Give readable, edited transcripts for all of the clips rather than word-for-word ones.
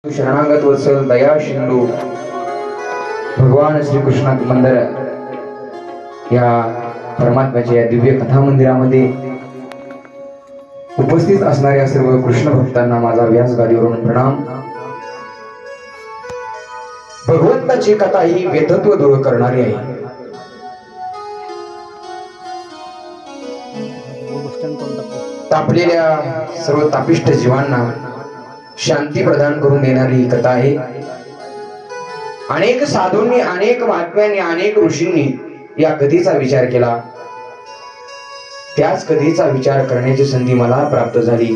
शरणागत वत्सल दया सिंधू भगवान श्री कृष्ण मंदिर या परमात्म्याच्या या दिव्य कथा मंदिरामध्ये उपस्थित असणाऱ्या सर्व कृष्ण भक्तांना माझा व्यास गादीवरून प्रणाम। भगवंताची कथा ही वेदत्व दूर करणारी आहे। तापलेल्या सर्व तापिष्ट जीवांना शांती प्रदान करून देणारी ही कथा आहे। अनेक साधूंनी, अनेक महात्म्यांनी, अनेक ऋषींनी या कथेचा विचार केला। त्याच कथेचा विचार करण्याची संधी मला प्राप्त झाली।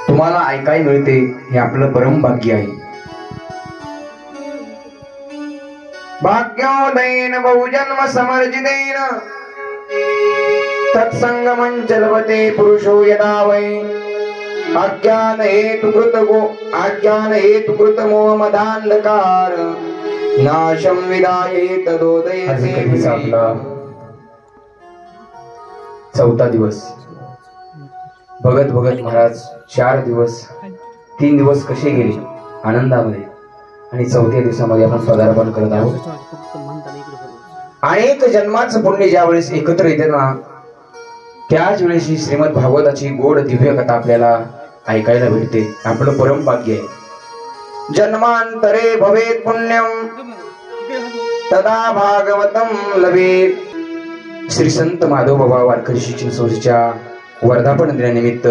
तुम्हाला ऐकाय मिळते हे आपलं परम भाग्य आहे। भाग्योदयेन बहुजन्म समर्जितेन तत्संगमं चलवते पुरुषो यदा वै अज्ञान हेतु कृत मोह मदांधकार नाशम विदाये तदोदयते। चौथा दिवस भगत महाराज 4 दिवस 3 दिवस कसे गेले आनंदामध्ये, आणि चौथ्या दिवसामध्ये आपण पदार्पण करत आहोत। अनेक जन्माचं पुण्य ज्या वेळेस एकत्र येते ना, त्याच वेळेस ही श्रीमद भागवताची गोड दिव्य कथा आपल्याला ऐकायला भेटते। आपलं परम भाग्य आहे। जन्मांतरे भवेत पुण्यम तदा भागवतम लभेत। श्री संत माधव बाबा वारकरी शिक्षण संस्थेच्या वर्धापन दिनानिमित्त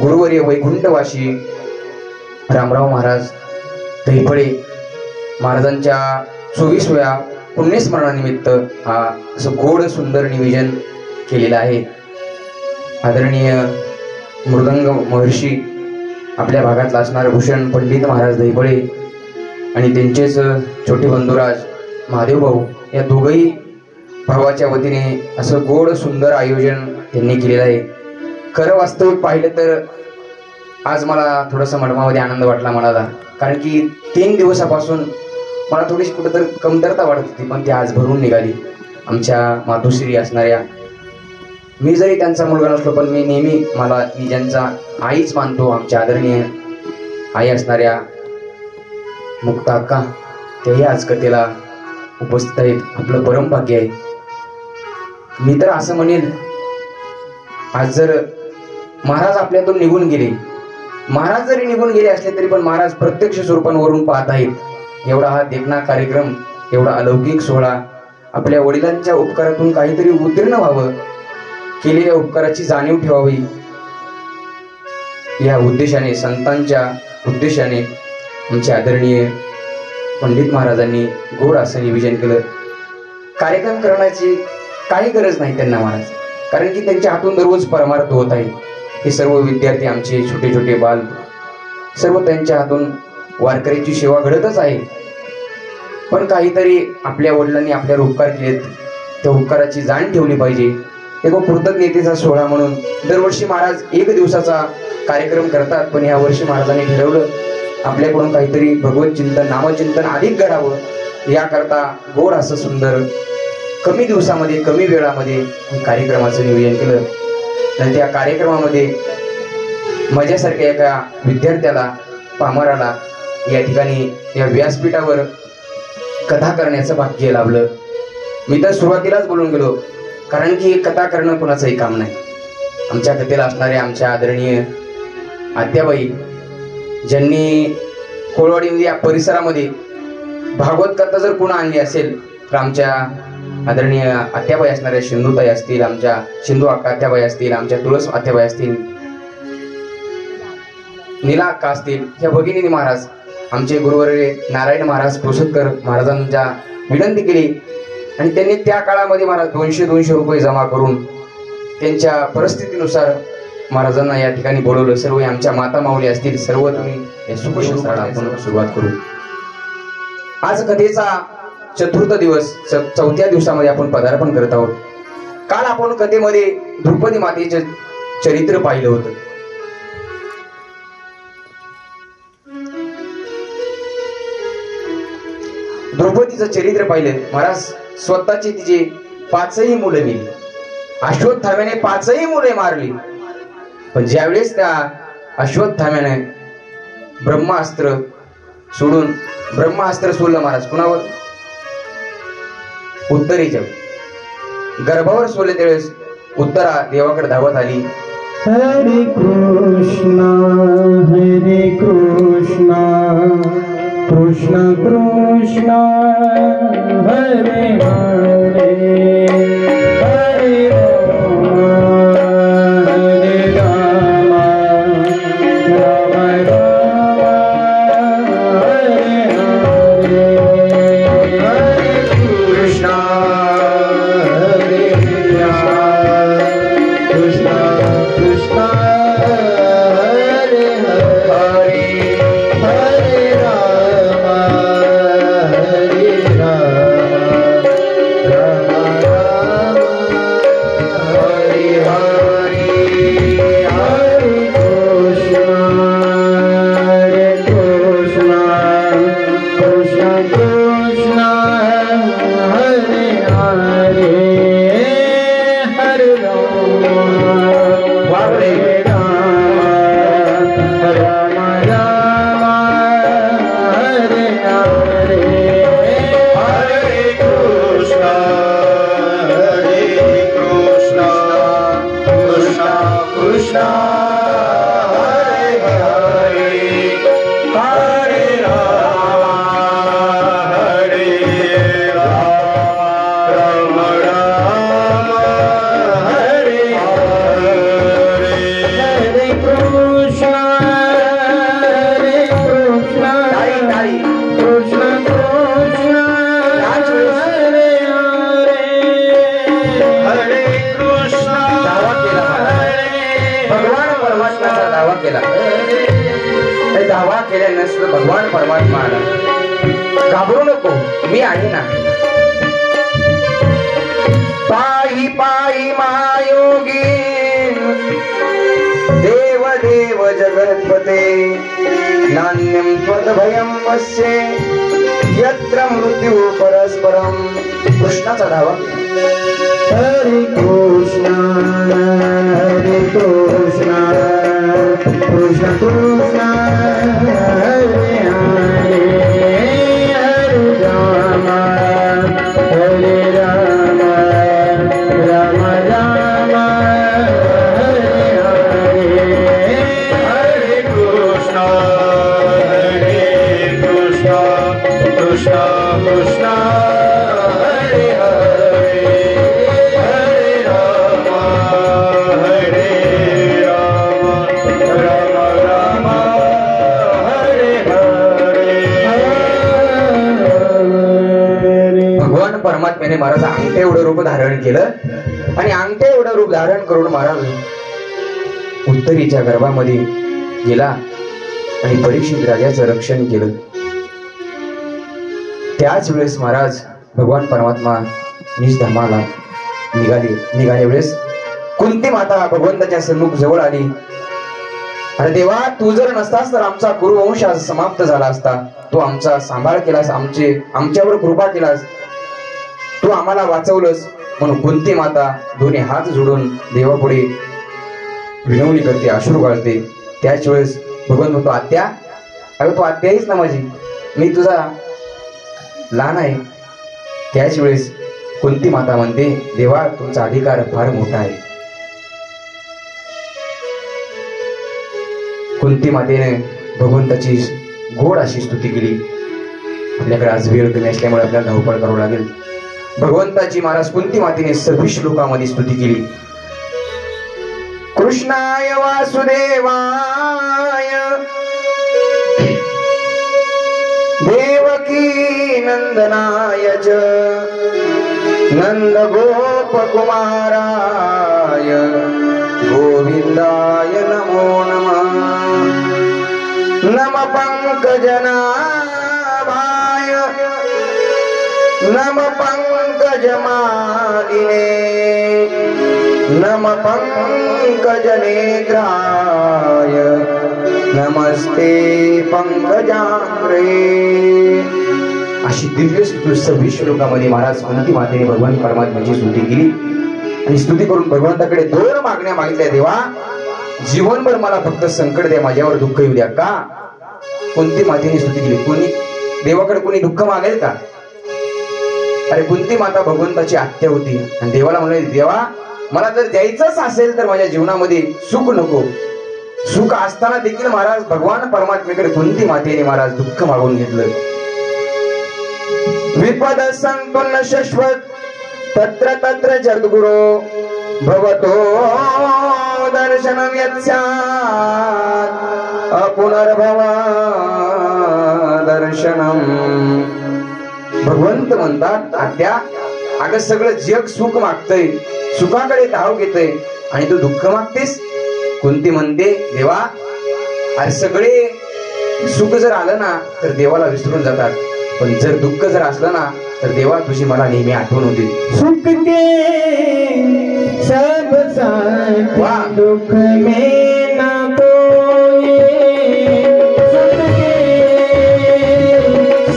गुरुवर्य वैकुंठवासी रामराव महाराज दहिफळे महाराजांच्या 24व्या पुण्यस्मरणानिमित्त हा असं गोड सुंदर निवेदन केलेलं आहे। आदरणीय मृदंग महर्षी, आपल्या भागातला असणारे भूषण पंडित महाराज दहिफळे आणि त्यांचेच छोटे बंधुराज महादेव भाऊ, या दोघही भावाच्या वतीने असं गोड सुंदर आयोजन त्यांनी केलेलं आहे। खरं वास्तविक पाहिलं तर आज मला थोडासा मनामध्ये आनंद वाटला मनाला, कारण की 3 दिवसापासून मला थोडीशी कुठेतरी कमतरता वाटत होती, पण ती आज भरून निघाली। आमच्या मातोश्री असणाऱ्या, मी जरी त्यांचा मुलगा नसलो पण मी नेहमी ज्यांचा आईच मानतो, आमच्या आदरणीय आई असणाऱ्या मुक्ता अक्का, तेही आज कथेला उपस्थित आहेत। आपलं परम भाग्य आहे। मी तर असं म्हणेल, आज जर महाराज आपल्यातून निघून गेले, महाराज जरी निघून गेले असले तरी पण महाराज प्रत्यक्ष स्वरूपांवरून पाहत आहेत। एवढा हा देखणा कार्यक्रम, एवढा अलौकिक सोहळा आपल्या वडिलांच्या उपकारातून काहीतरी उत्तीर्ण व्हावं, केलेल्या उपकाराची जाणीव ठेवावी, या उद्देशाने, संतांच्या उद्देशाने आमचे आदरणीय पंडित महाराजांनी गोड असं निवेदन केलं। कार्यक्रम करण्याची काही गरज नाही त्यांना महाराज, कारण की त्यांच्या हातून दररोज परमार्थ होत आहे। हे सर्व विद्यार्थी, आमचे छोटे छोटे बाल, सर्व त्यांच्या हातून वारकऱ्याची सेवा घडतच आहे। पण काहीतरी आपल्या वडिलांनी आपल्यावर उपकार केलेत, त्या उपकाराची जाण ठेवली पाहिजे। एक कृतज्ञतेचा सोहळा म्हणून दरवर्षी महाराज 1 दिवसाचा कार्यक्रम करतात, पण या वर्षी महाराजांनी ठरवलं आपल्याकडून काहीतरी भगवत चिंतन, नामचिंतन अधिक घडावं, याकरता गोड असं सुंदर कमी दिवसामध्ये, कमी वेळामध्ये कार्यक्रमाचं नियोजन केलं। आणि त्या कार्यक्रमामध्ये माझ्यासारख्या एका विद्यार्थ्याला, पामराला या ठिकाणी या व्यासपीठावर कथा करण्याचं भाग्य लाभलं। मी तर सुरुवातीलाच बोलून गेलो, कारण की कथा करणं कोणाचंही काम नाही। आमच्या कथेला असणाऱ्या आमच्या आदरणीय आत्याबाई, ज्यांनी कोळवाडी या परिसरामध्ये भागवत कथा जर पुन्हा आणली असेल तर आमच्या आदरणीय आत्याबाई असणाऱ्या सिंधुताई असतील, आमच्या सिंधू अक्का आत्याबाई असतील, आमच्या तुळस आत्याबाई असतील, नीला अक्का असतील, ह्या भगिनी महाराज, आमचे गुरुवर्य नारायण महाराज पोसतकर महाराजांच्या विनंती केली आणि त्यांनी त्या काळामध्ये महाराज 200 रुपये जमा करून त्यांच्या परिस्थितीनुसार महाराजांना या ठिकाणी बोलवलं। सर्व आमच्या माता माऊली असतील, सर्व तुम्ही या सुखशास्त्राला आपण सुरुवात करू। आज कथेचा 4था दिवस, 4थ्या दिवसामध्ये आपण पदार्पण करत आहोत। काल आपण कथेमध्ये द्रौपदी मातेचे चरित्र पाहिलं होतं। द्रौपदीचं चरित्र पाहिलं। महाराज स्वतःची तिचे 5ही मुलं मिली, अश्वत्थाम्याने 5ही मुले मारली, पण ज्यावेळेस त्या अश्वत्थाम्याने ब्रह्मास्त्र सोडून ब्रह्मास्त्र सोडलं महाराज कुणावर? उत्तरेच्या गर्भावर सोडले त्यावेळेस उत्तरा देवाकडे धावत आली. हरे कृष्ण कृष्ण कृष्ण हरे हरे हरे राम राम राम हरे हरे हरे कृष्ण कृष्ण कृष्ण हरे हरे हरे राम राम राम हरे हरे हरे कृष्ण कृष्ण कृष्ण हरे हरे हरे राम राम राम हरे हरे हरे कृष्ण कृष्ण कृष्ण हरे हरे हरे राम राम राम हरे हरे हरे कृष्ण ताई कृष्ण कृष्ण हरे हरे हरे कृष्ण भगवान परमात्म्याचा दावा केला. हे दावा केल्यानंतर भगवान परमात्मा आला. घाबरू नको, मी आहे ना. पायी पायी महायोगी देव देव जगत्पते नान्यं त्वद्भयं वस्य यत्र मृत्यु परस्परम. कृष्णाचा धावा. हरे कृष्ण कृष्ण कृष्ण हरे हरे हरे राम राम राम हरे हरे हरे कृष्ण कृष्ण कृष्ण हरे हरे हरे राम राम राम हरे हरे. भगवान परमात्म्याने महाराज अंगठे एवढं रूप धारण केलं आणि अंगठे एवढं रूप धारण करून महाराज उत्तरेच्या गर्भामध्ये गेला आणि परीक्षित राजाचं रक्षण केलं. त्याच वेळेस महाराज भगवान परमात्मा निजधामाला निघाले वेळेस कुंती माता भगवंताच्या सन्मुख जवळ आली. अरे देवा, तू जर नसतास तर आमचा कुरुवंश आज समाप्त झाला असता. तू आमचा सांभाळ केलास, आमच्यावर कृपा केलास, तू आम्हाला वाचवलंस. म्हणून कुंती माता दोन्ही हात जोडून देवापुढे विनवणी करते, अश्रू गाळते. त्याच वेळेस भगवान म्हणतो, आत्या, अगं तू आत्या आहेस ना माझी, मी तुझा लहान आहे. त्याच वेळेस कुंती माता म्हणते, देवा तुमचा अधिकार फार मोठा आहे. कुंती मातेने भगवंताची गोड अशी स्तुती केली. आपल्याकडे आज वेळ कमी असल्यामुळे आपल्याला धावपळ करावं लागेल. भगवंताची महाराज कुंती मातेने 26 श्लोकामध्ये स्तुती केली. कृष्णाय वासुदेवाय देवकी नंदनाय च नंद गोप कुमाराय गोविंदाय नमो नमः. नम पंकजनाभाय नम पंकजमालिने नम पंकजनेत्राय नमस्ते पंकजाग्रे. अशी दिव्य 26 श्लोकामध्ये महाराज कुंती मातेने भगवान परमात्म्याची स्तुती केली आणि स्तुती करून भगवंताकडे 2 मागण्या मागितल्या. देवा, जीवनभर मला फक्त संकट द्या, माझ्यावर दुःख येऊ द्या का? कुंती मातेने स्तुती केली. कोणी देवाकडे कोणी दुःख मागेल का? अरे कुंती माता भगवंताची आत्या होती आणि देवाला म्हणाले, देवा मला जर द्यायचंच असेल तर माझ्या जीवनामध्ये सुख नको. सुख असताना देखील महाराज भगवान परमात्मेकडे कुंती मातेने महाराज दुःख मागून घेतलं. विपद संपन्न शाश्वत तत्र तत्र जगद्गुरो भवतो दर्शनम यत्स्यात् अपुनर्भवा दर्शनम. भगवंत म्हणतात, आत्या अगं सगळं जग सुख मागतय, सुखाकडे धाव घेतय आणि तू दुःख मागतेस. कुंती म्हणते, देवा अरे सगळे सुख जर आलं ना तर देवाला विसरून जातात, पण जर दुःख जर असलं ना तर देवा तुझी मला नेहमी आठवण होती. सुख के सब साथ वाह. दुख में ना कोई. सुख के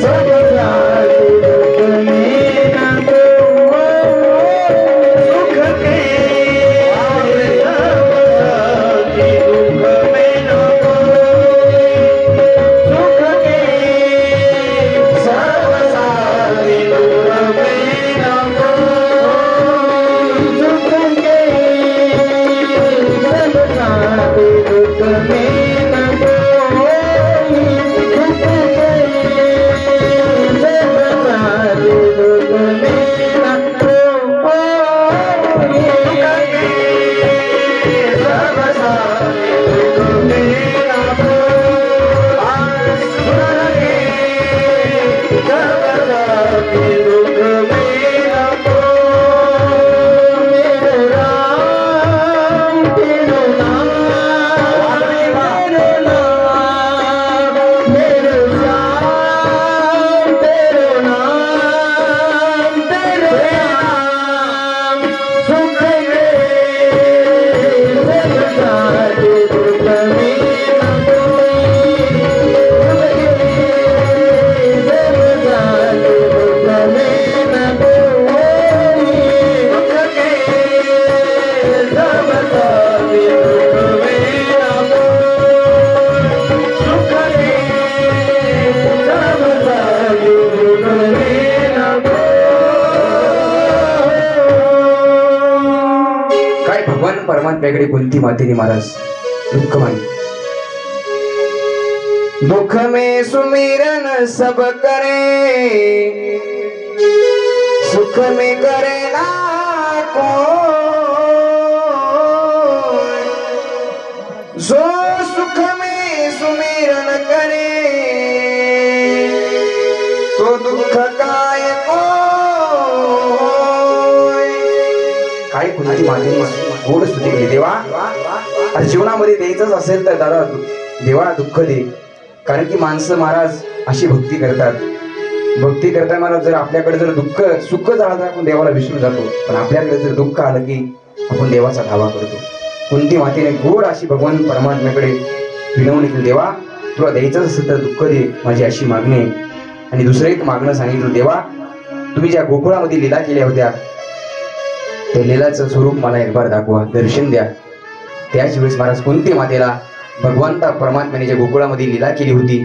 सब साथ दुख में ना कोई. सुख के सब साथ दुख में ना कोई. सुख के सब साथ दुख में ना कोई. सुख के सब साथ दुख में ना कोई. सुख के सब साथ दुख में ना कोई. सब साथ दुख में ना कोई. सब साथ दुख में ना कोई. मेरे राम तेरे नाम, मेरे नाम, मेरे श्याम तेरे नाम, तेरे नाम. सुख के सब साथ दुख में ना कोई. सुख के सब साथ दुख में ना कोई. सुख के सब साथ दुख में ना कोई. सुख के सब साथ दुख में ना कोई. काय भगवान परमात्म्याकडे कुंती मातेने महाराज दुःख मागितलं. दुख में सुमिरन सब करे, सुख में करे ना कोई. जो सुख में सुमिरन करे तो दुःख काय कोय. काय कुंती मातेने गोड स्तुती केली. देवा अरे जीवनामध्ये द्यायचंच असेल तर दादा देवा दुःख दे. कारण की माणसं महाराज अशी भक्ती करतात. भक्ती करताना महाराज जर आपल्याकडे जर दुःख सुख झालं तर आपण देवाला विसरून जातो, पण आपल्याकडे जर दुःख आलं की आपण देवाचा धावा करतो. कुंती मातेने गोड अशी भगवान परमात्म्याकडे विनवणी केली. देवा तुला द्यायचंच असेल तर दुःख दे, माझी अशी मागणी आहे. आणि दुसरं एक मागणं सांगितलं, देवा तुम्ही ज्या गोकुळामध्ये लीला केल्या होत्या त्या लीलाचं स्वरूप मला एक बार दाखवा, दर्शन द्या. त्याच वेळेस महाराज कुंती मातेला भगवंता परमात्म्याने ज्या गोकुळामध्ये लीला केली होती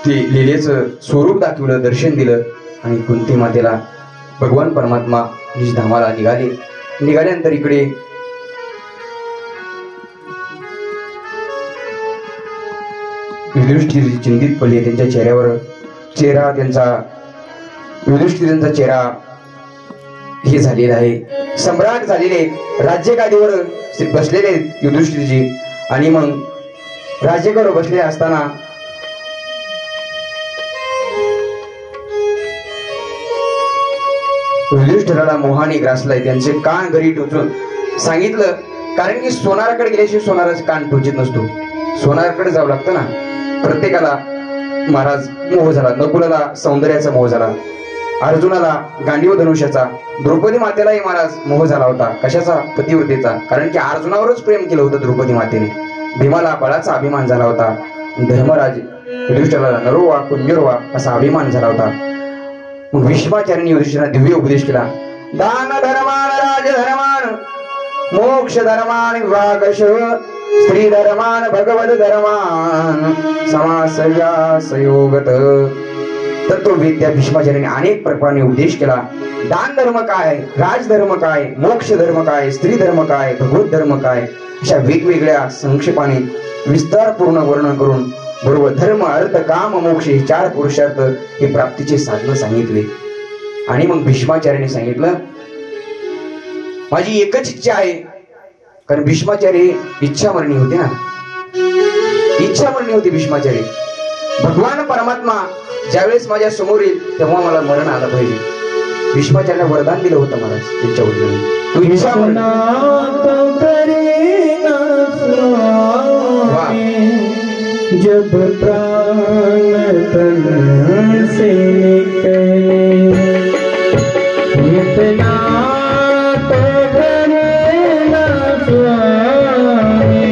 ती लीलेचं स्वरूप दाखवलं, दर्शन दिलं आणि कुंती मातेला भगवान परमात्मा निज धामाला निघाले. निघाल्यानंतर इकडे युधिष्ठिर चिंतित पडले. त्यांच्या चेहरा त्यांचा युधिष्ठिरांचा चेहरा हे झालेला आहे, सम्राट झालेले, राज्यगादीवर बसलेले युधिष्ठिरजी. आणि मग राज्यगादीवर बसले असताना युधिष्ठिराला मोहाने ग्रासलाय. त्यांचे कान घरी टोचून सांगितलं, कारण की सोनाराकडे गेल्याशिवाय सोनाराचे कान टोचित नसतो. सोनाराकडे जावं लागतं ना. प्रत्येकाला महाराज मोह झाला. नकुलाला सौंदर्याचा मोह झाला, अर्जुनाला गांडीव धनुष्याचा, द्रौपदी मातेलाही महाराज मोह झाला होता. कशाचा? पतिव्रतेचा. कारण की अर्जुनावरच प्रेम केलं होतं द्रौपदी मातेने. भीमाला बळाचा अभिमान झाला होता. धर्मराज युधिष्ठिराला नरोवा कुंजरोवा असा अभिमान झाला होता. मग भीष्माचार्यांनी युधिष्ठिराला दिव्य उपदेश केला. दान धर्मान राज धर्मान मोक्ष धर्मान वागश स्त्री धर्मान भगवत धर्मान समासयास योगत. तर तो त्या भीष्माचार्याने अनेक प्रकारे उपदेश केला. दान धर्म काय, राजधर्म काय, मोक्ष धर्म काय, स्त्री धर्म काय, भगवत धर्म काय, अशा वेगवेगळ्या संक्षेपाने विस्तारपूर्ण वर्णन करून बरोबर धर्म अर्थ काम मोक्ष हे 4 पुरुषार्थ हे प्राप्तीचे साधन सांगितले. आणि मग भीष्माचार्याने सांगितलं माझी एकच इच्छा आहे. कारण भीष्माचार्य इच्छामरणी होते ना, इच्छामरणी होती भीष्माचार्य. भगवान परमात्मा ज्यावेळेस माझ्या समोर येईल तेव्हा मला मरण आलं पाहिजे. भीष्माचार्याला वरदान दिलं होतं महाराज त्यांच्या वडिलांनी, तू इच्छा जब प्राण तन से निकले इतना तो करेना स्वामी.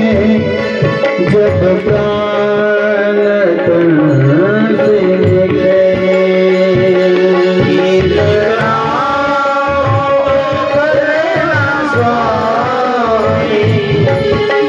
जब प्राण तन से निकले इतना तो करेना स्वामी. जब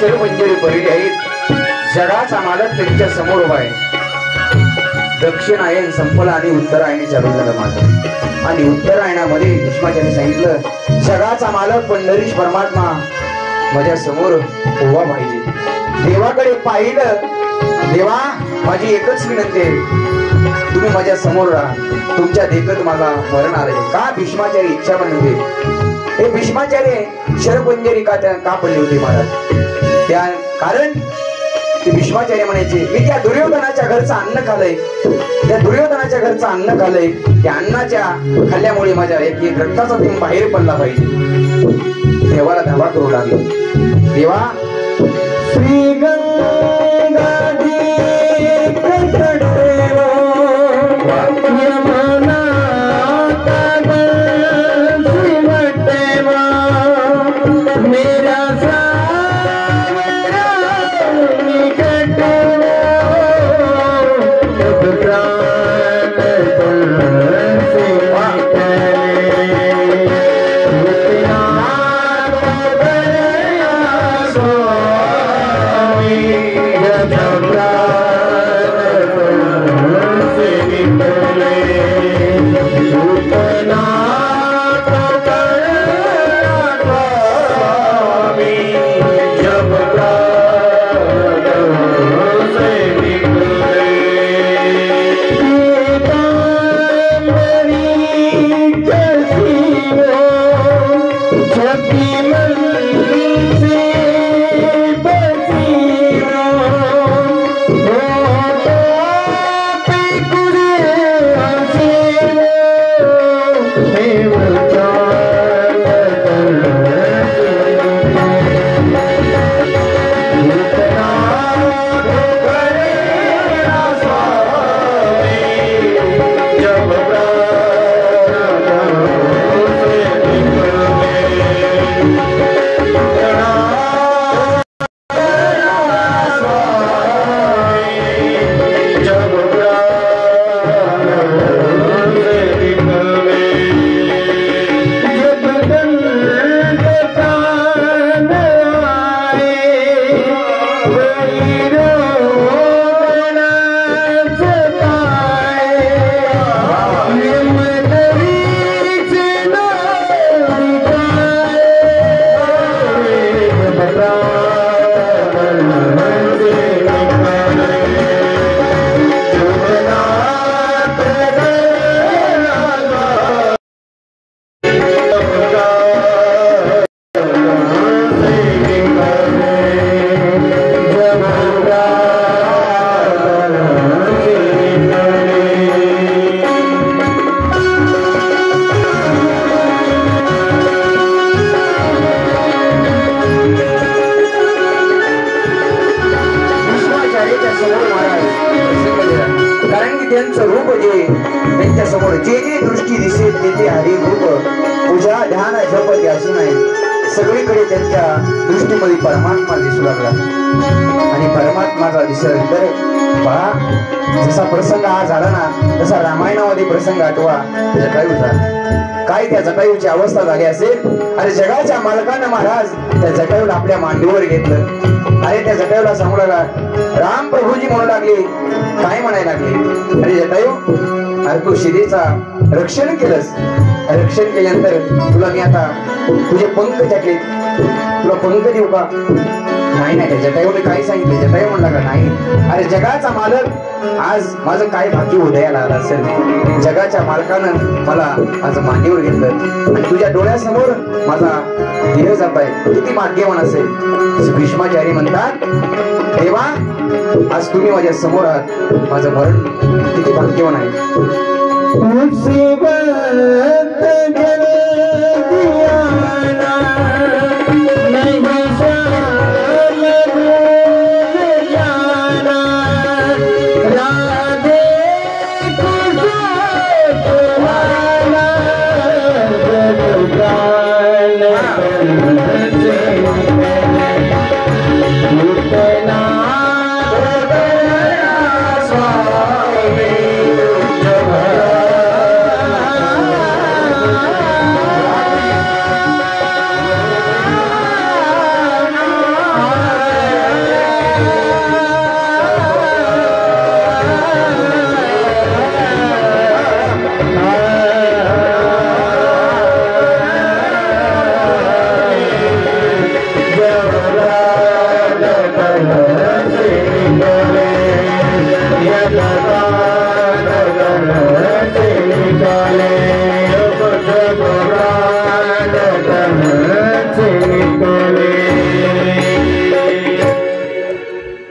शरपंजरी भरली आहेत. जगाचा मालक त्यांच्या समोर उभा आहे. दक्षिणायन संपला आणि उत्तरायणी चालू झालं माझं. आणि उत्तरायणामध्ये भीष्माचार्य सांगितलं जगाचा मालक पंढरीश परमात्मा माझ्या समोर उभा पाहिजे. देवाकडे पाहिलं. देवा माझी एकच विनंती आहे तुम्ही माझ्या समोर राहा. तुमच्या देखत मला मरण आले. का भीष्माचार्य इच्छा म्हणते. हे भीष्माचार्य शरपंजरी का पडली होती महाराज. त्या कारण ते भीष्माचार्य म्हणायचे मी त्या दुर्योधनाच्या घरचं अन्न खाल्लंय. त्या दुर्योधनाच्या घरचं अन्न खाल्लंय. त्या अन्नाच्या खाल्ल्यामुळे माझ्या एक रक्ताचा थेंब बाहेर पडला पाहिजे. देवाला धावा करू लागलो. देवा श्री गंगा सगळीकडे त्यांच्या दृष्टीमध्ये परमात्मा दिसू लागला आणि परमात्माचा दिसल्यानंतर पहा जसा प्रसंग हा झाला ना तसा रामायणामध्ये प्रसंग आठवा जटायूचा काय त्या जटायूची अवस्था झाली असेल अरे जगाच्या मालकानं महाराज त्या जटायूला आपल्या मांडीवर घेतलं अरे त्या जटायूला सांगू लागला राम प्रभूजी म्हणू लागले काय म्हणायला लागले अरे जटायू अरे तू सीतेचा रक्षण केलंस रक्षण केल्यानंतर तुला मी आता तुझे पंख टाकेल तुला पंख देऊ का नाही नाही जटायूने काय सांगितलं जटायू म्हणला का नाही अरे जगाचा मालक आज माझं काय भाग्य उदयाला आलं असेल जगाच्या मालकानं मला आज मांडीवर घेतलं आणि तुझ्या डोळ्यासमोर माझा देह जात आहे किती भाग्यवान असेल भीष्माचार्य म्हणतात देवा आज तुम्ही माझ्या समोर आहात माझं मरण किती भाग्यवान आहे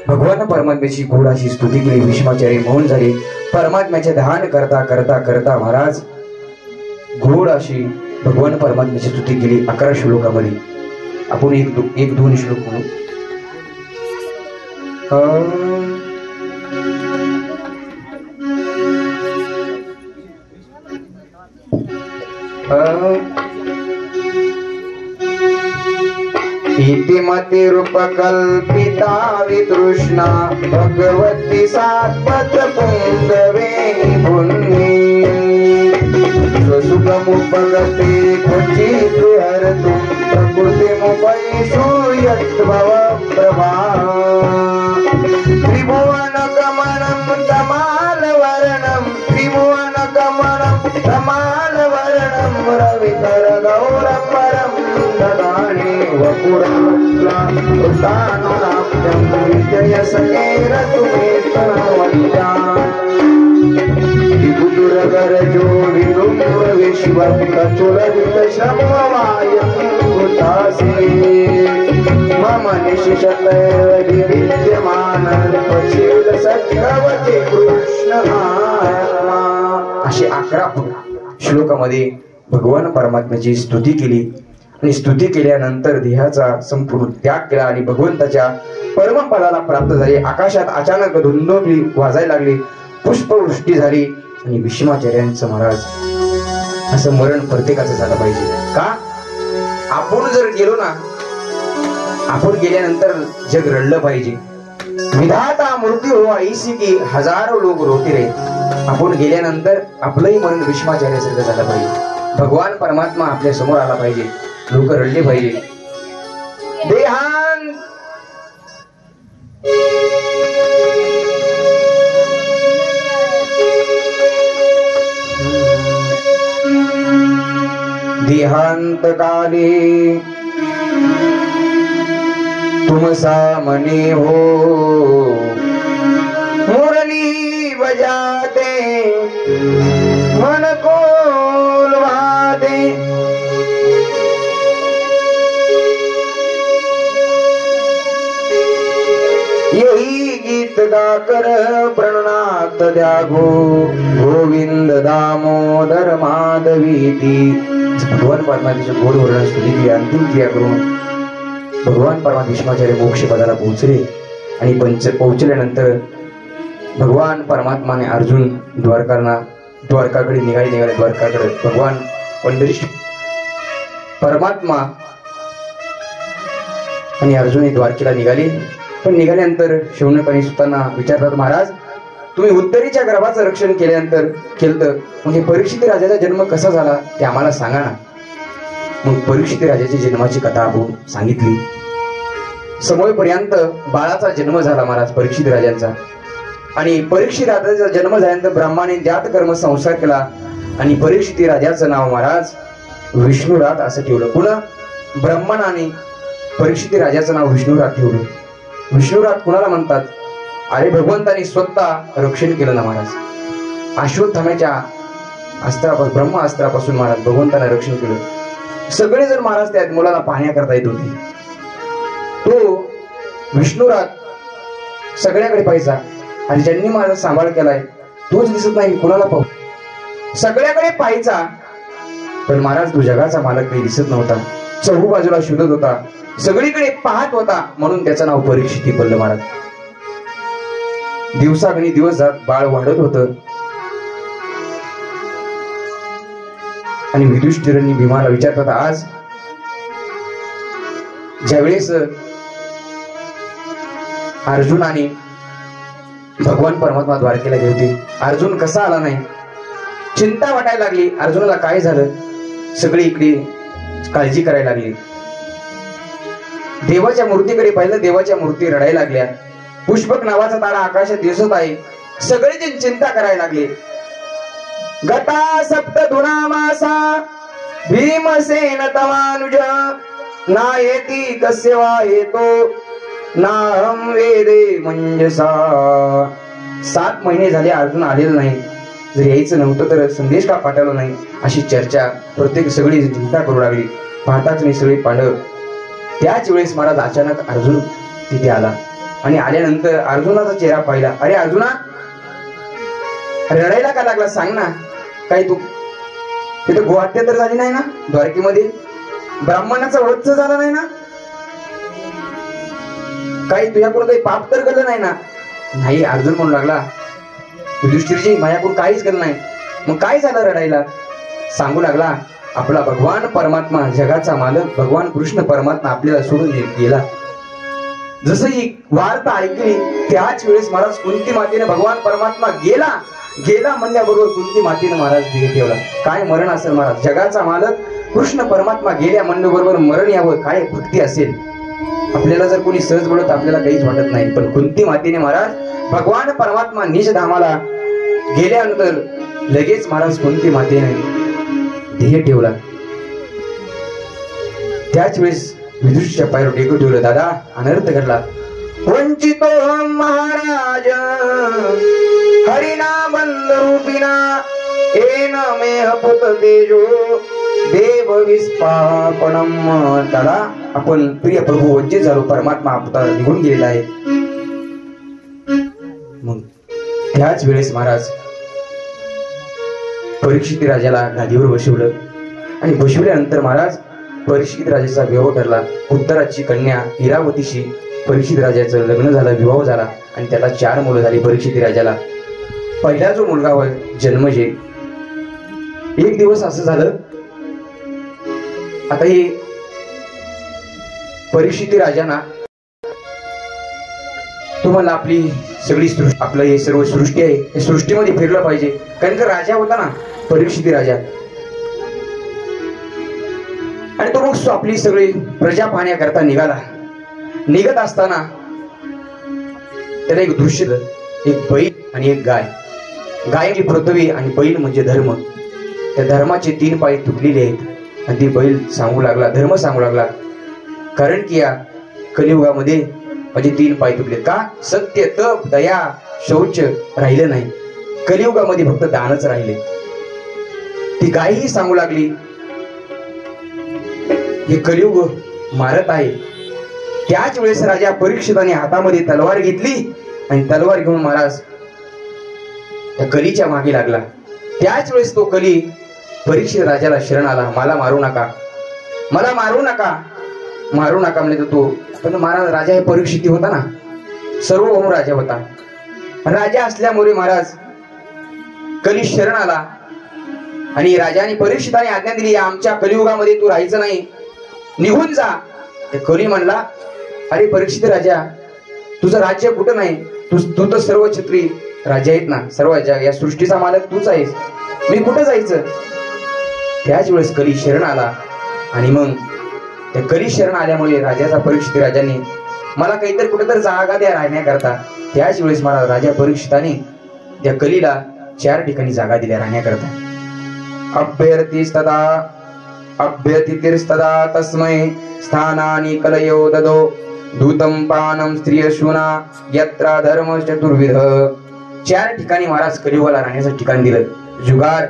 भगवान परमात्म्याची घोड अशी स्तुती केली भीष्माचार्य मौन झाले परमात्म्याचे ध्यान करता करता करता महाराज घोड अशी भगवान परमात्म्याची स्तुती केली 11 श्लोकामध्ये आपण एक दोन श्लोक म्हणू इतिमति रूप कल्पिता वितृष्णा भगवती सात्वत पुंगवे पुण्ये स्वसुखमुपगते क्वचित् हरतु प्रकृतिमुपैषु यद्भव प्रभा त्रिभुवनगमनं तमालवर्णं त्रिभुवनगमनं तमालवर्णं रविकर गौरपरं ददाने वपुराप्तानाब्जं विजयसकेरतुमेस्तनवत्या विदुरगरजो विदुम्र विश्वं कचुरवितश्रमवायं कुतासे मम निशिशतैर् विद्यमानं क्वचित् सद्भवति कृष्णनामा अशी 11 श्लोकामध्ये भगवान परमात्म्याची स्तुती केली आणि स्तुती केल्यानंतर देहाचा संपूर्ण त्याग केला आणि भगवंताच्या परमपदाला प्राप्त झाले आकाशात अचानक धुंदोंगली वाजायला लागली पुष्पवृष्टी झाली आणि भीष्माचार्यांचं महाराज असं मरण प्रत्येकाचं झालं पाहिजे का आपण जर गेलो ना आपण गेल्यानंतर जग रडलं पाहिजे विधाता मृत्यू हो ऐसी की हजारो लोक रोती रे आपण गेल्यानंतर आपलंही मरण भीष्माचार्यासारखं झालं पाहिजे भगवान परमात्मा आपल्या समोर आला पाहिजे लोक रडले पाहिजे देहांत देहांत काले तुम सामने हो मुरली बजाते मन को लुभाते यही गीत गाकर प्रणनाथ द्यागो गोविंद दामोदर माधवीती भगवान परमात्म्याच्या गोड वर्णन स्तुती केली अंतिम क्रिया करून भगवान परमात्मा भीष्माचार्य मोक्ष पदाला पोहोचले आणि पोहोचल्यानंतर भगवान परमात्माने अर्जुन द्वारकाकडे निघाले द्वारकाकडे भगवान पंढरीश परमात्मा आणि अर्जुन हे द्वारकेला निघाले. पण निघाल्यानंतर शौनकाने सुतांना विचारतात, महाराज तुम्ही उत्तरेच्या गर्भाचं रक्षण केल्यानंतर केलं, म्हणजे परीक्षित राजाचा जन्म कसा झाला ते आम्हाला सांगा ना. मग परीक्षित राजाची जन्माची कथा आपण सांगितली. समोरपर्यंत बाळाचा जन्म झाला महाराज परीक्षित राजांचा. आणि परीक्षित राजाचा जन्म झाल्यानंतर ब्रह्माने जात कर्म संस्कार केला आणि परीक्षित राजाचं नाव महाराज विष्णुरात असं ठेवलं. पुन्हा ब्रह्मणाने परीक्षित राजाचं नाव विष्णुरात ठेवलं. विष्णुरात कुणाला म्हणतात? अरे भगवंताने स्वतः रक्षण केलं ना महाराज. अश्वत्थाम्याच्या अस्त्रापासून ब्रह्मास्त्रापासून महाराज भगवंताने रक्षण केलं. सगळे जण महाराज त्या मुलाला पाहण्याकरता येत होते. तो विष्णुरात सगळ्याकडे पाहायचा आणि ज्यांनी माझा सांभाळ केलाय तोच दिसत नाही, कुणाला पाहू. सगळ्याकडे पाहायचा पण महाराज तो जगाचा मालक काही दिसत नव्हता. चहूबाजूला शोधत होता, सगळीकडे पाहत होता, म्हणून त्याचं नाव परीक्षित पडलं महाराज. दिवसागणी दिवस जात बाळ वाढत होतं आणि युधिष्ठिरांनी भीमाला विचारतात, आज ज्यावेळेस अर्जुनाने भगवान परमात्मा द्वारकेला गेले होते, अर्जुन कसा आला नाही. चिंता वाटायला लागली, अर्जुनाला काय झालं. सगळी इकडे काळजी करायला लागली. देवाच्या मूर्तीकडे पाहिलं, देवाच्या मूर्ती रडायला लागल्या. पुष्पक नावाचा तारा आकाशात दिसत आहे. सगळेजण चिंता करायला लागले. गता सप्त धुनामासा भीमसेन तवानुज नायेती कस्य वा येतो नाहं वेदे मंजसा. 7 महिने झाले अर्जुन आलेला नाही. जर यायचं नव्हतं तर संदेश का पाठवला नाही, अशी चर्चा प्रत्येक सगळी चिंता करू लागली. पाहताच नाही सगळे पांडव. त्याच वेळेस महाराज अचानक अर्जुन तिथे आला आणि आल्यानंतर अर्जुनाचा चेहरा पाहिला. अरे अर्जुना, रडायला का लागला सांग ना. काही तू तिथे गोहत्या तर झाली नाही ना द्वारकेमध्ये? ब्राह्मणाचा वध झाला नाही ना? काही तुझ्याकडून काही पाप तर केलं नाही ना? नाही अर्जुन म्हणू लागला, युधिष्ठिरजी माझ्याकडून काहीच केलं नाही. मग काय झालं रडायला? सांगू लागला, आपला भगवान परमात्मा जगाचा मालक भगवान कृष्ण परमात्मा आपल्याला सोडून गेला. जसं ही वार्ता ऐकली त्याच वेळेस महाराज कुंती मातेने भगवान परमात्मा गेला म्हणल्याबरोबर कुंती मातेने महाराज देह ठेवला. काय मरण असेल महाराज, जगाचा मालक कृष्ण परमात्मा गेल्या म्हणल्याबरोबर मरण यावं, काय भक्ती असेल. आपल्याला जर कोणी सहज बोलत आपल्याला काहीच वाटत नाही, पण कुंती मातेने महाराज भगवान परमात्मा निज धामाला गेल्यानंतर लगेच महाराज कुंती मातेने देह ठेवला. त्याच वेळेस विदुषच्या पायावर टेकू ठेवलं. दादा अनर्थ घडला. वंचितो महाराज हरिना बंद रूपिना एन मेह पुत तेजो देव विस्पापणम. दादा आपण प्रिय प्रभू वंचित झालो, परमात्मा आपला निघून गेलेला आहे. मग त्याच वेळेस महाराज परीक्षित राजाला गादीवर बसवलं आणि बसवल्यानंतर महाराज परीक्षित राजाचा विवाह ठरला. उत्तराची कन्या इरावतीशी परीक्षित राजाचं लग्न झालं, विवाह झाला आणि त्याला 4 मुलं झाली. परीक्षित राजाला पहिला जो मुलगा होय जन्मजे. एक दिवस असं झालं, आता हे परीक्षित राजांना तुम्हाला आपली सगळी आपलं हे सर्व सृष्टी आहे, या सृष्टीमध्ये फिरलं पाहिजे. कारण का राजा होता ना परीक्षित राजा, आणि तो मग आपली सगळी प्रजा पाहण्याकरता निघाला. निघत असताना त्याला एक दृश्य, एक बैल आणि एक गाय. गाय म्हणजे पृथ्वी आणि बैल म्हणजे धर्म. त्या धर्माचे 3 पाय तुटलेले आहेत आणि ती बैल सांगू लागला, धर्म सांगू लागला, कारण की या कलियुगामध्ये म्हणजे 3 पाय तुटले. का? सत्य, तप, दया, शौच राहिलं नाही. कलियुगामध्ये फक्त दानच राहिले. ती गाय ही सांगू लागली, हे कलियुग मारत आहे. त्याच वेळेस राजा परीक्षिताने हातामध्ये तलवार घेतली आणि तलवार घेऊन महाराज त्या कलीच्या मागे लागला. त्याच वेळेस तो कली परीक्षित राजाला शरण आला. मला मारू नका, मला मारू नका, मारू नका म्हणजे तो. पण महाराज राजा हे परीक्षित होता ना, सार्वभौम राजा होता. राजा असल्यामुळे महाराज कली शरण आला आणि राजाने परीक्षिताने आज्ञा दिली, आमच्या कलियुगामध्ये तू राहायचं नाही, निघून जा. कली म्हणला, अरे परीक्षित राजा, तुझं राज्य कुठं नाही, तू तर सर्व छत्री राजा आहेत ना, सर्व या सृष्टीचा मालक तूच आहेस, मी कुठं जायचं? त्याच वेळेस कली शरण आला आणि मग त्या कली शरण आल्यामुळे राजाचा परीक्षित राजाने मला काहीतरी कुठेतरी जागा द्या राहण्याकरता. त्याच वेळेस मला राजा परीक्षिताने त्या कलीला 4 ठिकाणी जागा दिल्या राहण्याकरता. अभ्यतिर्स्तदा तस्मै स्थानानि कलयो ददो दूतं पानं स्त्रियशूना यत्र धर्म चतुर्विध. 4 ठिकाणी महाराज कलियुगाला राहण्याचं ठिकाण दिलं. जुगार,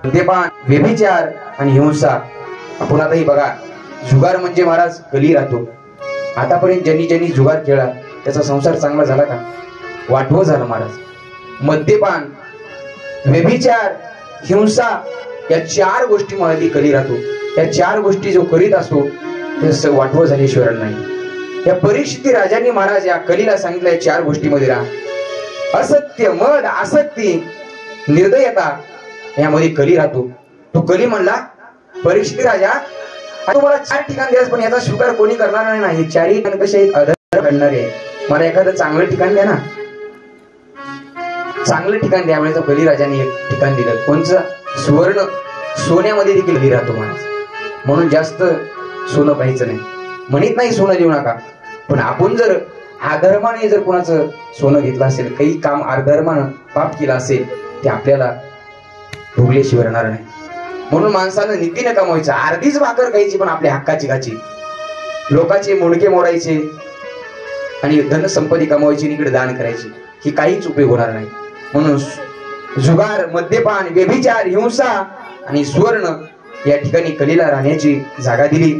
मद्यपान, व्यभिचार आणि हिंसा. आपण आताही बघा, जुगार म्हणजे महाराज कली राहतो. आतापर्यंत ज्यांनी जुगार खेळला त्याचा संसार चांगला झाला का? वाटवं झालं महाराज. मद्यपान, व्यभिचार, हिंसा या 4 गोष्टी मध्ये कली राहतो. या 4 गोष्टी जो करीत असतो ते वाटवं झाल्याशिवाय नाही. या परीक्षित राजांनी महाराज या कलीला सांगितलं, या 4 गोष्टीमध्ये राहा. असत्य, मद, आसक्ती, निर्दयता यामध्ये कली राहतो. तो कली म्हणला, परीक्षित राजा तुम्हाला 4 ठिकाण द्यायचं, पण याचा स्वीकार कोणी करणार नाही. 4ही ठिकाण कसे आहेत? अधर्म घडणारे आहे. मला एखादं चांगलं ठिकाण द्या ना. चांगलं ठिकाण द्यावेळेस कली राजाने एक ठिकाण दिलं. कोणचं? सुवर्ण, सोन्यामध्ये देखील कली राहतो महाराज. म्हणून जास्त सोनं पाहिजे नाही. म्हणत नाही सोनं देऊ नका, पण आपण जर अधर्माने जर कोणाचं सोनं घेतलं असेल, काही काम अधर्मानं पाप केलं असेल, ते आपल्याला भोगल्याशिवाय राहणार नाही. म्हणून माणसानं नीतीने कमवायचं. अर्धीच भाकर खायची पण आपल्या हक्काची खायची. लोकांचे मुंडके मोडायचे आणि धनसंपत्ती कमवायची, इकडे दान करायची, ही काहीच उपयोग होणार नाही. म्हणून जुगार, मद्यपान, व्यभिचार, हिंसा आणि सुवर्ण या ठिकाणी कलीला राहण्याची जागा दिली.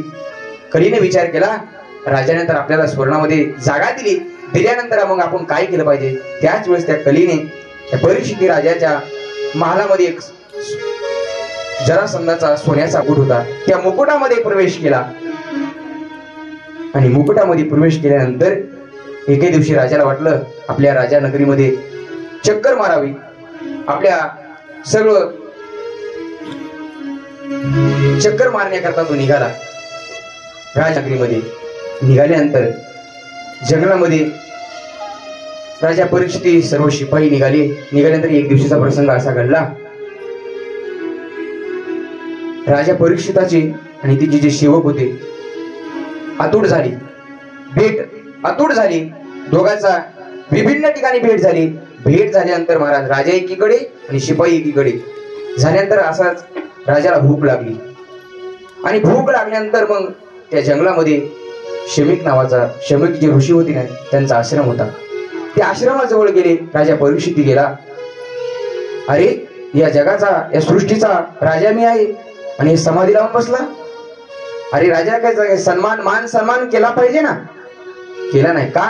कलीने विचार केला, राजाने तर आपल्याला स्वर्णामध्ये जागा दिली, दिल्यानंतर मग आपण काय केलं पाहिजे? त्याच वेळेस त्या कलीने त्या परीक्षित राजाच्या महालामध्ये एक जरासंधाचा सोन्याचा मुकुट होता, त्या मुकुटामध्ये प्रवेश केला. आणि मुकुटामध्ये प्रवेश केल्यानंतर एके दिवशी राजाला वाटलं आपल्या राजा नगरीमध्ये चक्कर मारावी. आपल्या सगळं चक्कर मारण्याकरता तो निघाला. राजनगरीमध्ये निघाल्यानंतर जंगलामध्ये राजा परीक्षित सर्व शिपाई निघाल्यानंतर एक दिवशीचा प्रसंग असा घडला. राजा परीक्षिताचे आणि तिचे जे सेवक होते आतुर झाली, भेट आतुर झाली. दोघांचा विभिन्न ठिकाणी भेट झाली. भेट झाल्यानंतर महाराज राजा एकीकडे आणि शिपाई एकीकडे झाल्यानंतर असाच राजाला भूक लागली. आणि भूक लागल्यानंतर मग त्या जंगलामध्ये शमिक नावाचा, शमिक जे ऋषी होते ना, त्यांचा आश्रम होता. त्या आश्रमाजवळ गेले. राजा परीक्षित गेला. अरे, या जगाचा, या सृष्टीचा राजा मी आहे आणि समाधी लावून बसला. अरे राजा, काय सन्मान, मान सन्मान केला पाहिजे ना, केला नाही का?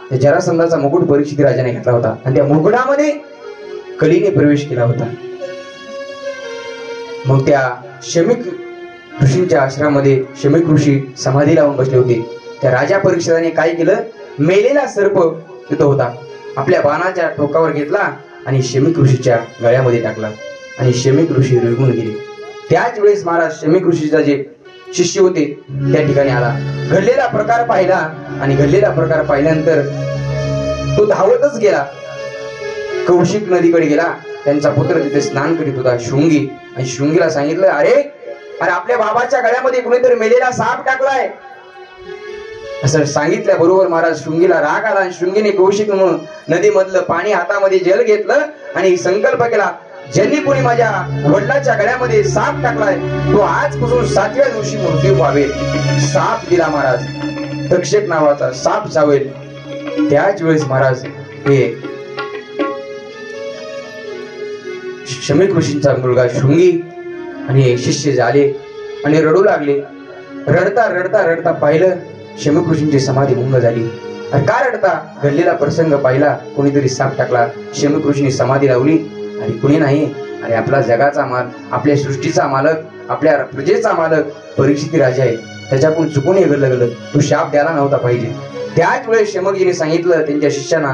त्या जरासंधाचा मुकुट परीक्षित राजाने घेतला होता आणि त्या मुकुटामध्ये कलीने प्रवेश केला होता. मग त्या शमिक ऋषींच्या आश्रमामध्ये शमिक ऋषी समाधी लावून बसले होते. त्या राजा परीक्षिताने काय केलं? मेलेला सर्प तिथं होता, आपल्या बाणाच्या टोकावर घेतला आणि शमिक ऋषीच्या गळ्यामध्ये टाकला आणि शमिक ऋषी निघून गेले. त्याच वेळेस महाराज शमिक ऋषीचा जे शिष्य होते त्या ठिकाणी आला. घडलेला प्रकार पाहिला आणि घडलेला प्रकार पाहिल्यानंतर तो धावतच गेला. कौशिक नदीकडे गेला. त्यांचा पुत्र तिथे स्नान करीत होता, शृंगी. आणि शृंगीला सांगितलं, अरे अरे आपल्या बाबाच्या गळ्यामध्ये कुणीतरी मेलेला साप टाकलाय. असं सांगितल्या बरोबर महाराज शृंगीला राग आला आणि शृंगीने कौशिक नदीमधलं पाणी हातामध्ये जल घेतलं आणि संकल्प केला, ज्यांनी कोणी माझ्या वडिलांच्या गळ्यामध्ये साप टाकलाय तो आजपासून 7व्या दिवशी मृत्यू पावेल. साप दिला महाराज, तक्षक नावाचा साप चावेल. त्याच वेळेस महाराज हे शमिक ऋषींचा मुलगा शृंगी आणि शिष्य झाले आणि रडू लागले. रडता रडता रडता पाहिलं शमिक ऋषींची समाधी मुंग झाली. का रडता? घडलेला प्रसंग पाहिला, कोणीतरी साप टाकला, शमिक ऋषींनी समाधी लावली आणि कुणी नाही. आणि आपला जगाचा मालक, आपल्या सृष्टीचा मालक, आपल्या प्रजेचा मालक परीक्षित राजा आहे, त्याच्याकडून चुकून हे घडलं गेलं, तो शाप द्यायला नव्हता पाहिजे. त्याच वेळेस शमकजीने सांगितलं त्यांच्या शिष्याना,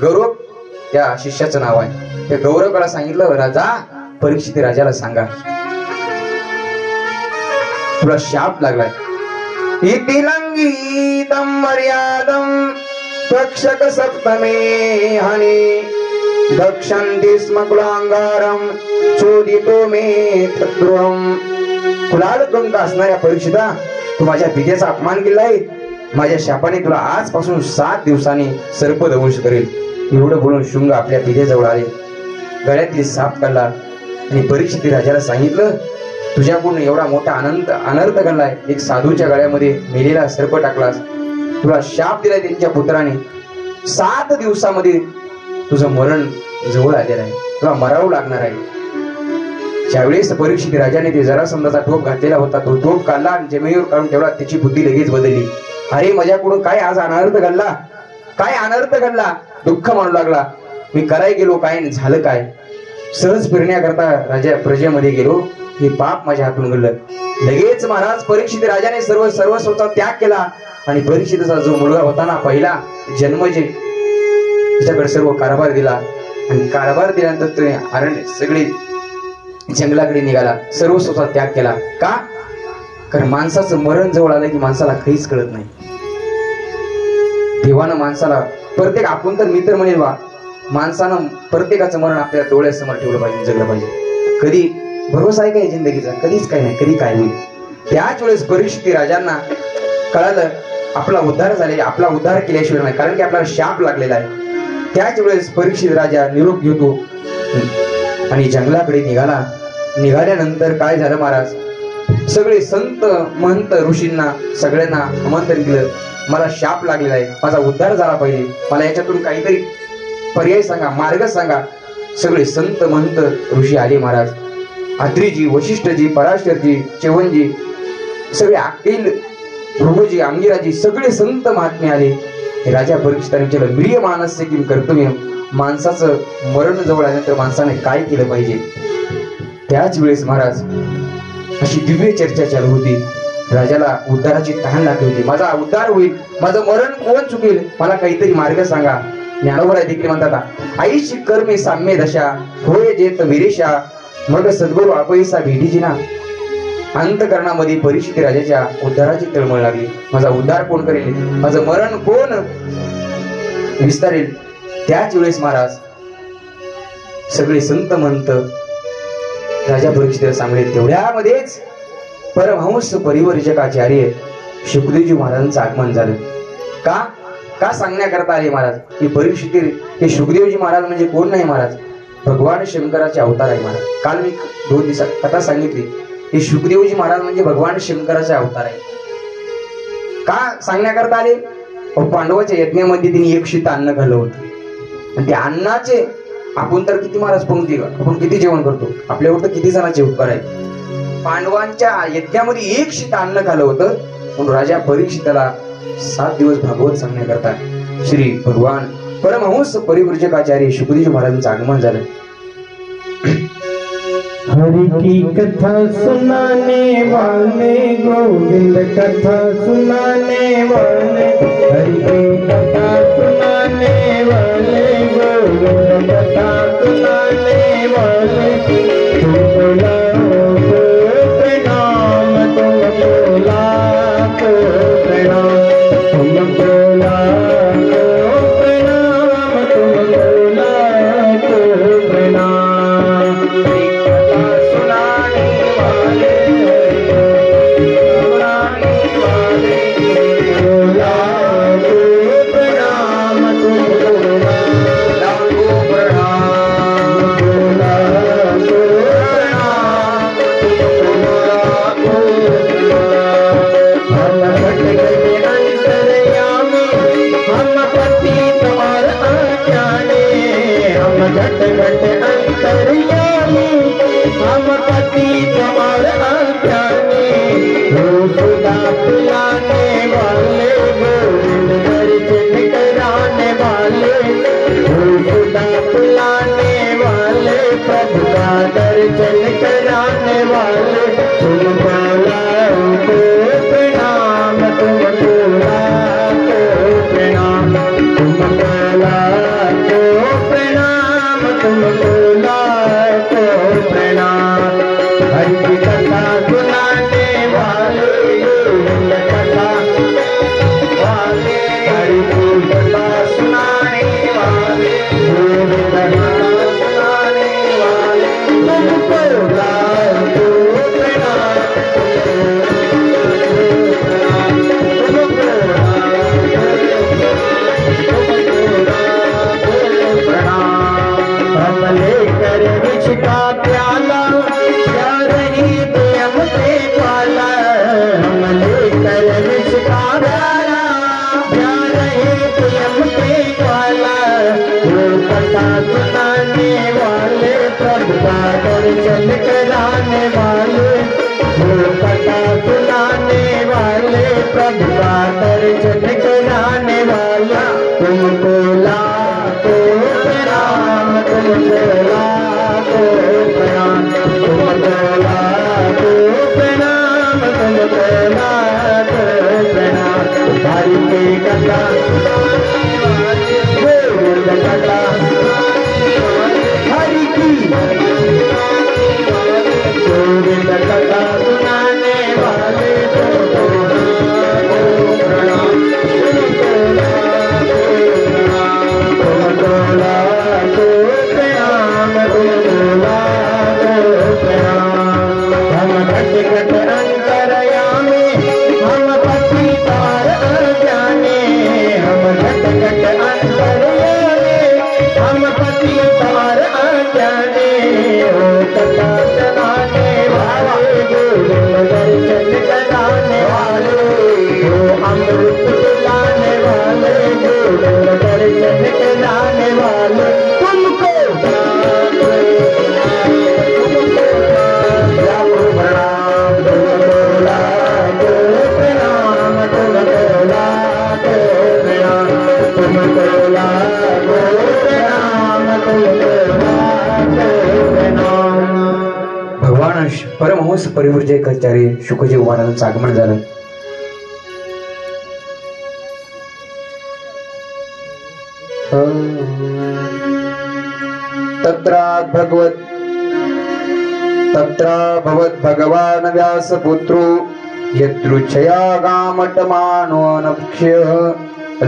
गौरव त्या शिष्याचं नाव आहे, त्या गौरवला सांगितलं, राजा परीक्षित राजाला सांगा तुला शाप लागलाय. इति गीतं मर्यादं तक्षक सप्तमे हनी दक्षन्ति स्म कुलांगारं चोदितो मे तद्रुहं. कुलाल कंक असणाऱ्या परीक्षिता, तू माझ्या विजेचा अपमान केलाय. माझ्या शापाने तुला आजपासून 7 दिवसांनी सर्पदंश करेल. एवढं बोलून शुंग आपल्या पितेजवळ आले. गळ्यातली साप काढला आणि परीक्षित राजाला सांगितलं, तुझ्याकडून एवढा मोठा अनर्थ घडलाय. एक साधूच्या गळ्यामध्ये मेलेला सर्प टाकलास. तुला शाप दिलाय त्यांच्या पुत्राने. 7 दिवसामध्ये तुझं मरण जवळ आलेलं आहे. तुला मरावं लागणार आहे. ज्यावेळेस परीक्षित राजाने ते जरासंधाचा टोप घातलेला होता, तो टोप काढला आणि जमिनीवर काढून ठेवला. त्याची बुद्धी लगेच बदलली. अरे माझ्याकडून काय आज अनर्थ घडला, काय अनर्थ घडला. दुःख मानू लागला. मी कराय गेलो काय, झालं काय. सहज फिरण्याकरता राजा प्रजेमध्ये गेलो, हे पाप माझ्या हातून घडलं. लगेच महाराज परीक्षित राजाने सर्वस्वचा त्याग केला आणि परीक्षितचा जो मुलगा होता ना, पहिला जन्मजे, त्याच्याकडे सर्व कारभार दिला. आणि कारभार दिल्यानंतर ते अरण्य सगळे जंगलाकडे निघाला. सर्वस्वचा त्याग केला. का? कारण माणसाचं मरण जवळ आलं की माणसाला काहीच कळत नाही. देवानं माणसाला प्रत्येक, आपण तर मी तर म्हणेल बा, माणसानं प्रत्येकाचं मरण आपल्या डोळ्यासमोर ठेवलं पाहिजे, जगलं पाहिजे. कधी भरोसा आहे काय जिंदगीचा? कधीच काय नाही, कधी काय होईल. त्याच वेळेस परीक्षित राजांना कळालं आपला उद्धार झाले, आपला उद्धार केल्याशिवाय नाही, कारण की आपल्याला शाप लागलेला आहे. त्याच वेळेस परीक्षित राजा निरोप घेतो आणि जंगलाकडे निघाला. निघाल्यानंतर काय झालं महाराज, सगळे संत महंत ऋषींना सगळ्यांना आमंत्रण दिलं. मला शाप लागलेला आहे, माझा उद्धार झाला पाहिजे, मला याच्यातून काहीतरी पर्याय सांगा, मार्ग सांगा. सगळे संत महंत ऋषी आले महाराज. अत्रीजी, वशिष्ठजी, पराशरजी, चेवनजी, सगळे अखिल भृगुजी, अंगिराजी, सगळे संत महात्मे आले. राजा परीक्षिताने विचारलं, प्रिय मानस्य किम कर्तव्य, माणसाचं मरण जवळ आल्यानंतर माणसाने काय केलं पाहिजे. त्याच वेळेस महाराज अशी दिव्य चर्चा चालू होती. राजाला उद्धाराची तहान लागली होती. माझा उद्धार होईल, माझं मरण कोण चुकेल, मला काहीतरी मार्ग सांगा. ज्ञानोबा देखील म्हणतात, आईशी कर्मे साम्य दशा होय जेत विरेशा मग सद्गुरु अपयसा भेटीची ना. अंतकरणामध्ये परीक्षित राजाच्या उद्धाराची तळमळ लागली. माझा उद्धार कोण करेल, माझं मरण कोण विस्तारेल. त्याच वेळेस महाराज सगळे संत म्हणत राजा परीक्षित सांगले. तेवढ्यामध्येच परमहंस परिवर्जकाचार्य शुकदेवजी महाराजांचं आगमन झालं. का सांगण्याकरता आले महाराज की परीक्षित हे शुकदेवजी महाराज म्हणजे कोण नाही महाराज, भगवान शंकराचे अवतार आहे महाराज. काल मी 2 दिवसात कथा सांगितली. हे शुकदेवजी महाराज म्हणजे भगवान शंकराचे अवतार आहे. का सांगण्याकरता आले, पांडवाच्या यज्ञामध्ये त्यांनी 1 शीत अन्न खाल्लं होतं आणि त्या अन्नाचे आपण तर किती महाराज पंक्ती, आपण किती जेवण करतो, आपल्यावर तर किती जणांचे उपकार आहेत. पांडवांच्या यज्ञामध्ये 1 शीत अन्न खाल्लं होतं म्हणून राजा परीक्षिताला 7 दिवस भागवत सांगण्याकरता श्री भगवान परमहंस परिव्रजकाचार्य शुकदेवजी महाराजांचं आगमन झालं. हरि की कथा सुनाने वाले गोविंद कथा सुनाने वाले, हरि की कथा सुनाने वाले गोविंद कथा सुनाने वाले. तुमको लाखों प्रणाम, तुमको लाखों प्रणाम, तुमको लाखों प्रणाम, तुमको लाखों प्रणाम. वाले हरि की कथा सुनाने वाले गोविंद नाम सुनाने वाले तुमको लाखों प्रणाम तुमको हम लेकर विष का प्याला प्यार ही प्रेम से पाला हम लेकर विष का प्याला प्यार ही प्रेम से पाला वो कथा सुनाने वाले प्रभु का दर्शन कराने वाले वो कथा सुनाने वाले प्रभु का दर्शन कराने वाला तुमको लाखों प्रणाम तुमको लाखों प्रणाम तुमको लाखों प्रणाम तुमको लाखों प्रणाम हरि की कथा गोविंद कथा हरि की गोविंद कथा सुनाने वाले तुमको लाखों प्रणाम तुमको लाखों प्रणाम तुमको लाखों प्रणाम हम घट घट अंतरयामी हम पति तार अज्ञानी हम घट घट अंतरयामी हम पति तार अज्ञानी हो कथा चलाने वाले गोविंद दर्शन कराने वाले हो अमृत पिलाने वाले गोविंद दर्शन कराने वाले तुमको लाखों प्रणाम तुमको लाखों प्रणाम तुमको लाखों प्रणाम तुमको लाखों प्रणाम तुमको लाखों प्रणाम भगवान परमहंस परिव्राजकाचार्य शुकदेव महाराजांचं आगमन झालं. तत्राभवत् भगवान् व्यासपुत्रो यदृच्छया गामटमानोऽनक्ष्यः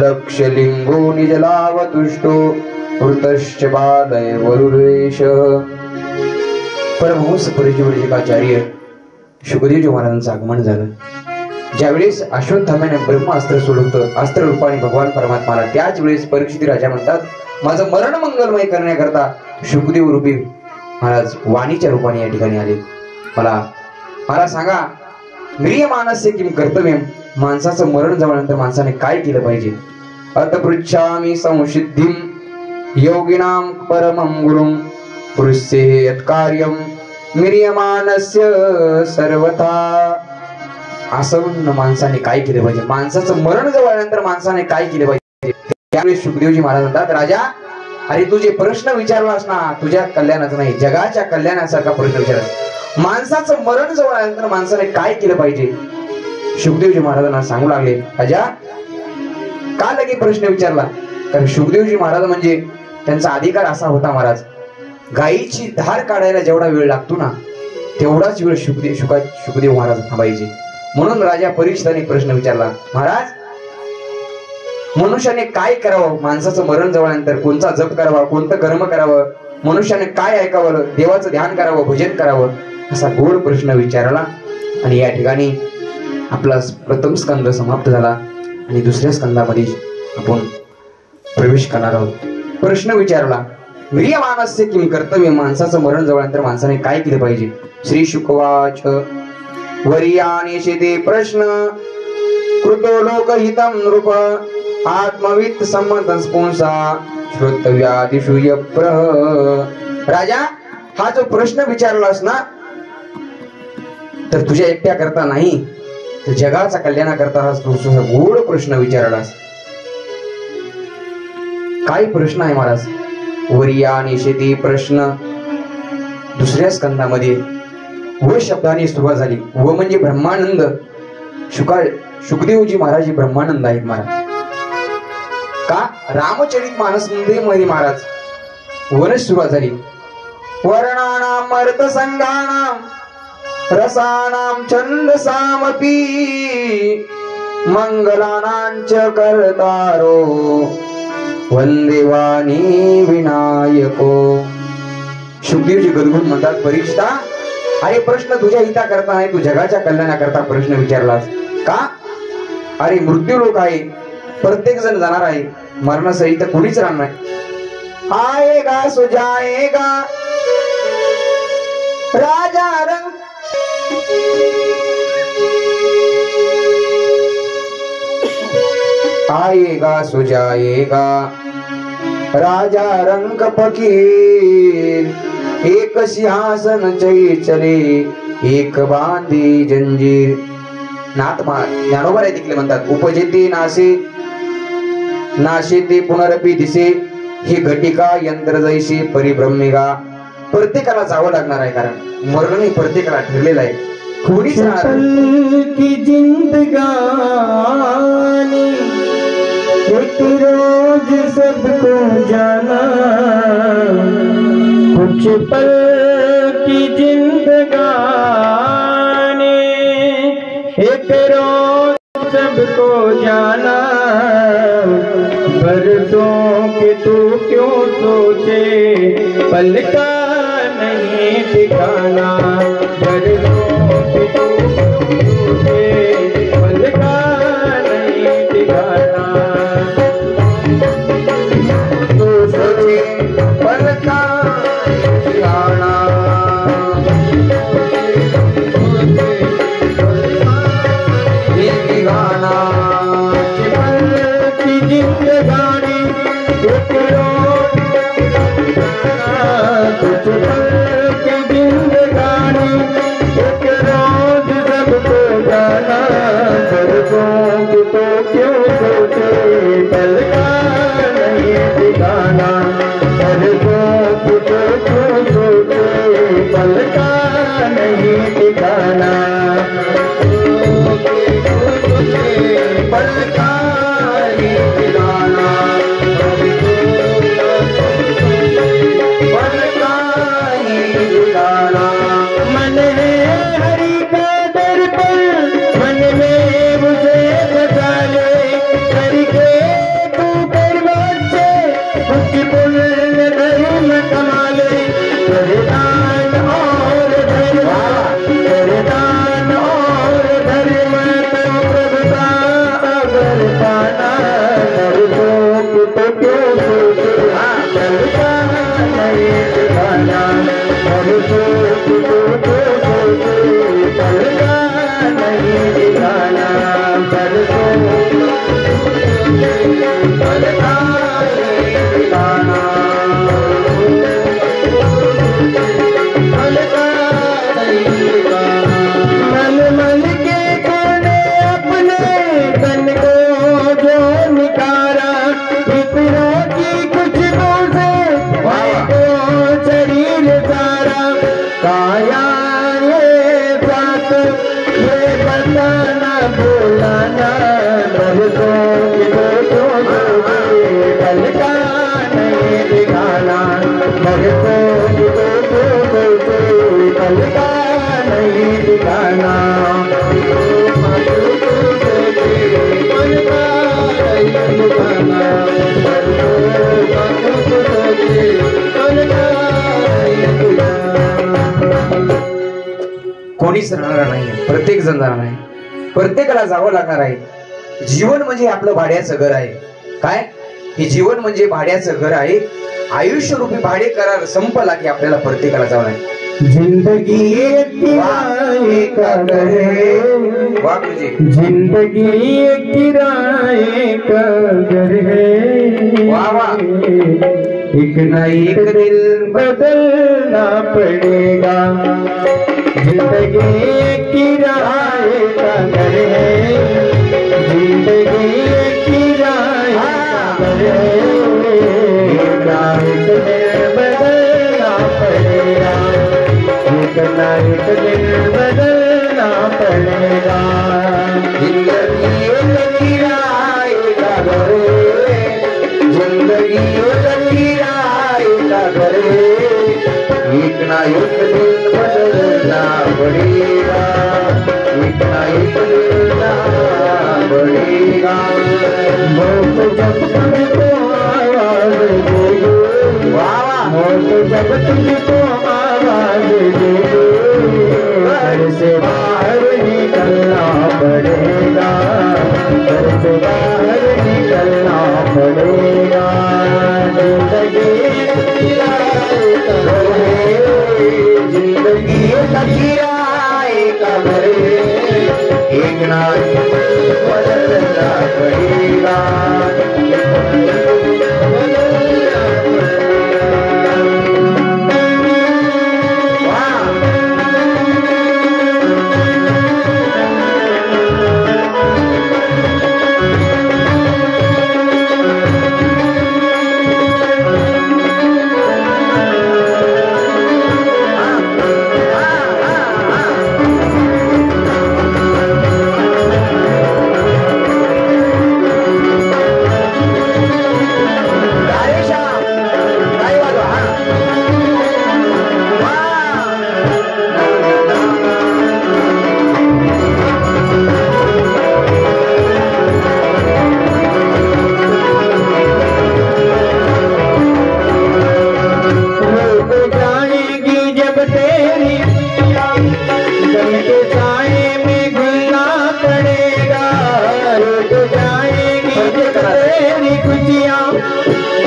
लक्ष्यलिङ्गो निजलावतुष्टो वृतश्च बालय वरुरेशः. परमहंस परिव्राजकाचार्य शुकदेवजी महाराजांचं आगमन झालं. ज्यावेळेस अश्वत्थाम्याने ब्रह्मास्त्र सोडवतं अस्त्र रूपाने भगवान परमात्माला, त्याच वेळेस परीक्षित राजा म्हणतात माझं मरण मंगलमय करण्याकरता शुकदेव रूपी महाराज वाणीच्या रूपाने या ठिकाणी आले. मला सांगा म्रियमाणस्य किम कर्तव्यम, माणसाचं मरण जवळनंतर माणसाने काय केलं पाहिजे. अत पृच्छामि संसिद्धिं योगिनां परमं गुरुं पुरुषे यत्कार्यं म्रियमाणस्य सर्वथा. असं माणसाने काय केलं पाहिजे, माणसाचं मरण जवळनंतर माणसाने काय केलं पाहिजे. त्यावेळी शुकदेवजी महाराज म्हणतात राजा अरे तू जे प्रश्न विचारलास ना तुझ्या कल्याणाचा नाही जगाच्या कल्याणासारखा प्रश्न विचारला. माणसाचं मरण जवळ आल्यानंतर माणसाने काय केलं पाहिजे. शुकदेवजी महाराजांना सांगू लागले राजा का लगे प्रश्न विचारला. कारण शुकदेवजी महाराज म्हणजे त्यांचा अधिकार असा होता महाराज गायीची धार काढायला जेवढा वेळ लागतो ना तेवढाच वेळ शुकदेव महाराज थांबायचे. म्हणून राजा परीक्षिताने प्रश्न विचारला महाराज मनुष्याने काय करावं, माणसाचं मरण जवळनंतर कोणता जप करावा, कोणतं कर्म करावं, मनुष्याने काय ऐकावं, देवाचं ध्यान करावं, भजन करावं, असा गोड प्रश्न विचारला. आणि या ठिकाणी आपला प्रथम स्कंद समाप्त झाला आणि दुसऱ्या स्कंदामध्ये आपण प्रवेश करणार आहोत. प्रश्न विचारला म्रियमाणस्य किम कर्तव्य, माणसाचं मरण जवळनंतर माणसाने काय केलं पाहिजे. श्री शुकवाच वर्याणेशे ते प्रश्न कृतो लोकहितं नृप आत्मवित्त संमतं स्पुंसा श्रोतव्यादिषु यप्रह. राजा हा जो प्रश्न विचारलास ना तर तुझ्या एकट्या करता नाही तर जगाचा कल्याणाकरता हा गोड प्रश्न विचारलास. काय प्रश्न आहे महाराज. वर्याणेशे ते प्रश्न. दुसऱ्या स्कंदामध्ये व शब्दाने सुरुवात झाली. व म्हणजे ब्रह्मानंद. शुकदेवजी महाराज ब्रह्मानंद आहेत महाराज. का रामचरित मानस मध्ये महाराज वनच सुरुवात झाली. वर्णानाम अर्थसंगानाम रसानाम छंदसामपि मंगलानांच करतारो वंदे वाणी विनायको. शुकदेवजी गदगुण म्हणतात, परीक्षा अरे प्रश्न तुझ्या हिता करता नाही, तू जगाच्या कल्याणाकरता प्रश्न विचारलास का? अरे मृत्यू लोक आहे, प्रत्येक जण जाणार आहे, मरणासहित कुणीच राहणार नाही. आएगा सो जाएगा राजा रंग आएगा सो जाएगा राजा रंग फकीर. एक सिंहासन चले एक बांधी जंजीर. नाथ ज्ञानोबा तिकडे म्हणतात, उपजेते नासे नाशे ते पुनरपी दिसे, ही घटिका यंत्र जैसे परिभ्रमिका. प्रत्येकाला जावं लागणार आहे, कारण मरण हे प्रत्येकाला ठरलेलं आहे, कोणीच की जिंदगानी एक रोज सबको जाना. कुछ पल की जिंदगानी एक रोज सबको जाना. बरसों के तू क्यों सोचे, पल का नहीं ठिकाना. बरसों के तू क्यों सोचे, पल का नहीं ठिकाना. तू सोचे पल का ठिकाना. जिंदगानी एक रोज कुछ पल की जिंदगानी एक रोज सबको जाना. बरसों की तो क्यों सोचे, पल का नहीं ठिकाना. बरसों की तो क्यों सोचे, पल का नहीं ठिकाना. पल का मन है हरि का दर्पण, मन में मुझे बता ले. करके तू बर्बाद से कुछ पुण्य धर्म कमा ले. वरदान और धर्म, वरदान और धर्म तो प्रभुता अगर पाना. नरकों की तो क्यों सोचे, पल का नहीं ठिकाना. नरकों की तो क्यों सोचे, पल का नहीं ठिकाना. बरसों पल का नहीं ठिकाना. पल का नहीं ठिकाना. मन मन के कोने अपने तन को जो निकारा. पितरों की कुछ तो से को शरीर सारा. काया ये बात ये बताना भूलाना. बरसों की तो क्यों सोचे, पल का नहीं ठिकाना. बरसों की तो क्यों सोचे, पल का नहीं ठिकाना. कोणीच राहणार नाही, प्रत्येक जण जाणार आहे, प्रत्येकाला जावं लागणार आहे. जीवन म्हणजे आपलं भाड्याचं घर आहे. काय हे जीवन म्हणजे भाड्याचं घर आहे. आयुष्य रूपी भाडे करार संपला की आपल्याला प्रत्येकाला जावं आहे. जिंदगी एक किराए का घर है. वाह गुरुजी. जिंदगी एक किराए का घर है. वाह वाह. एक न एक दिन बदलना पड़ेगा. जिंदगी एक किराए का घर है. जिंदगी एक किराए का घर है. एक न एक दिन बदलना पड़ेगा. एक न एक दिन बदलना पड़ेगा. जिंदगी एक किराए का घर है. जिंदगी एक किराए का घर है. एक ना एक दिन बदलना पड़ेगा. एक ना एक दिन बदलना पड़ेगा. तो जब तुझको आवाज दे घर से बाहर निकलना पड़ेगा, घर से बाहर निकलना पड़ेगा। जिंदगी का किराए का घर एक ना बदलना पड़ेगा।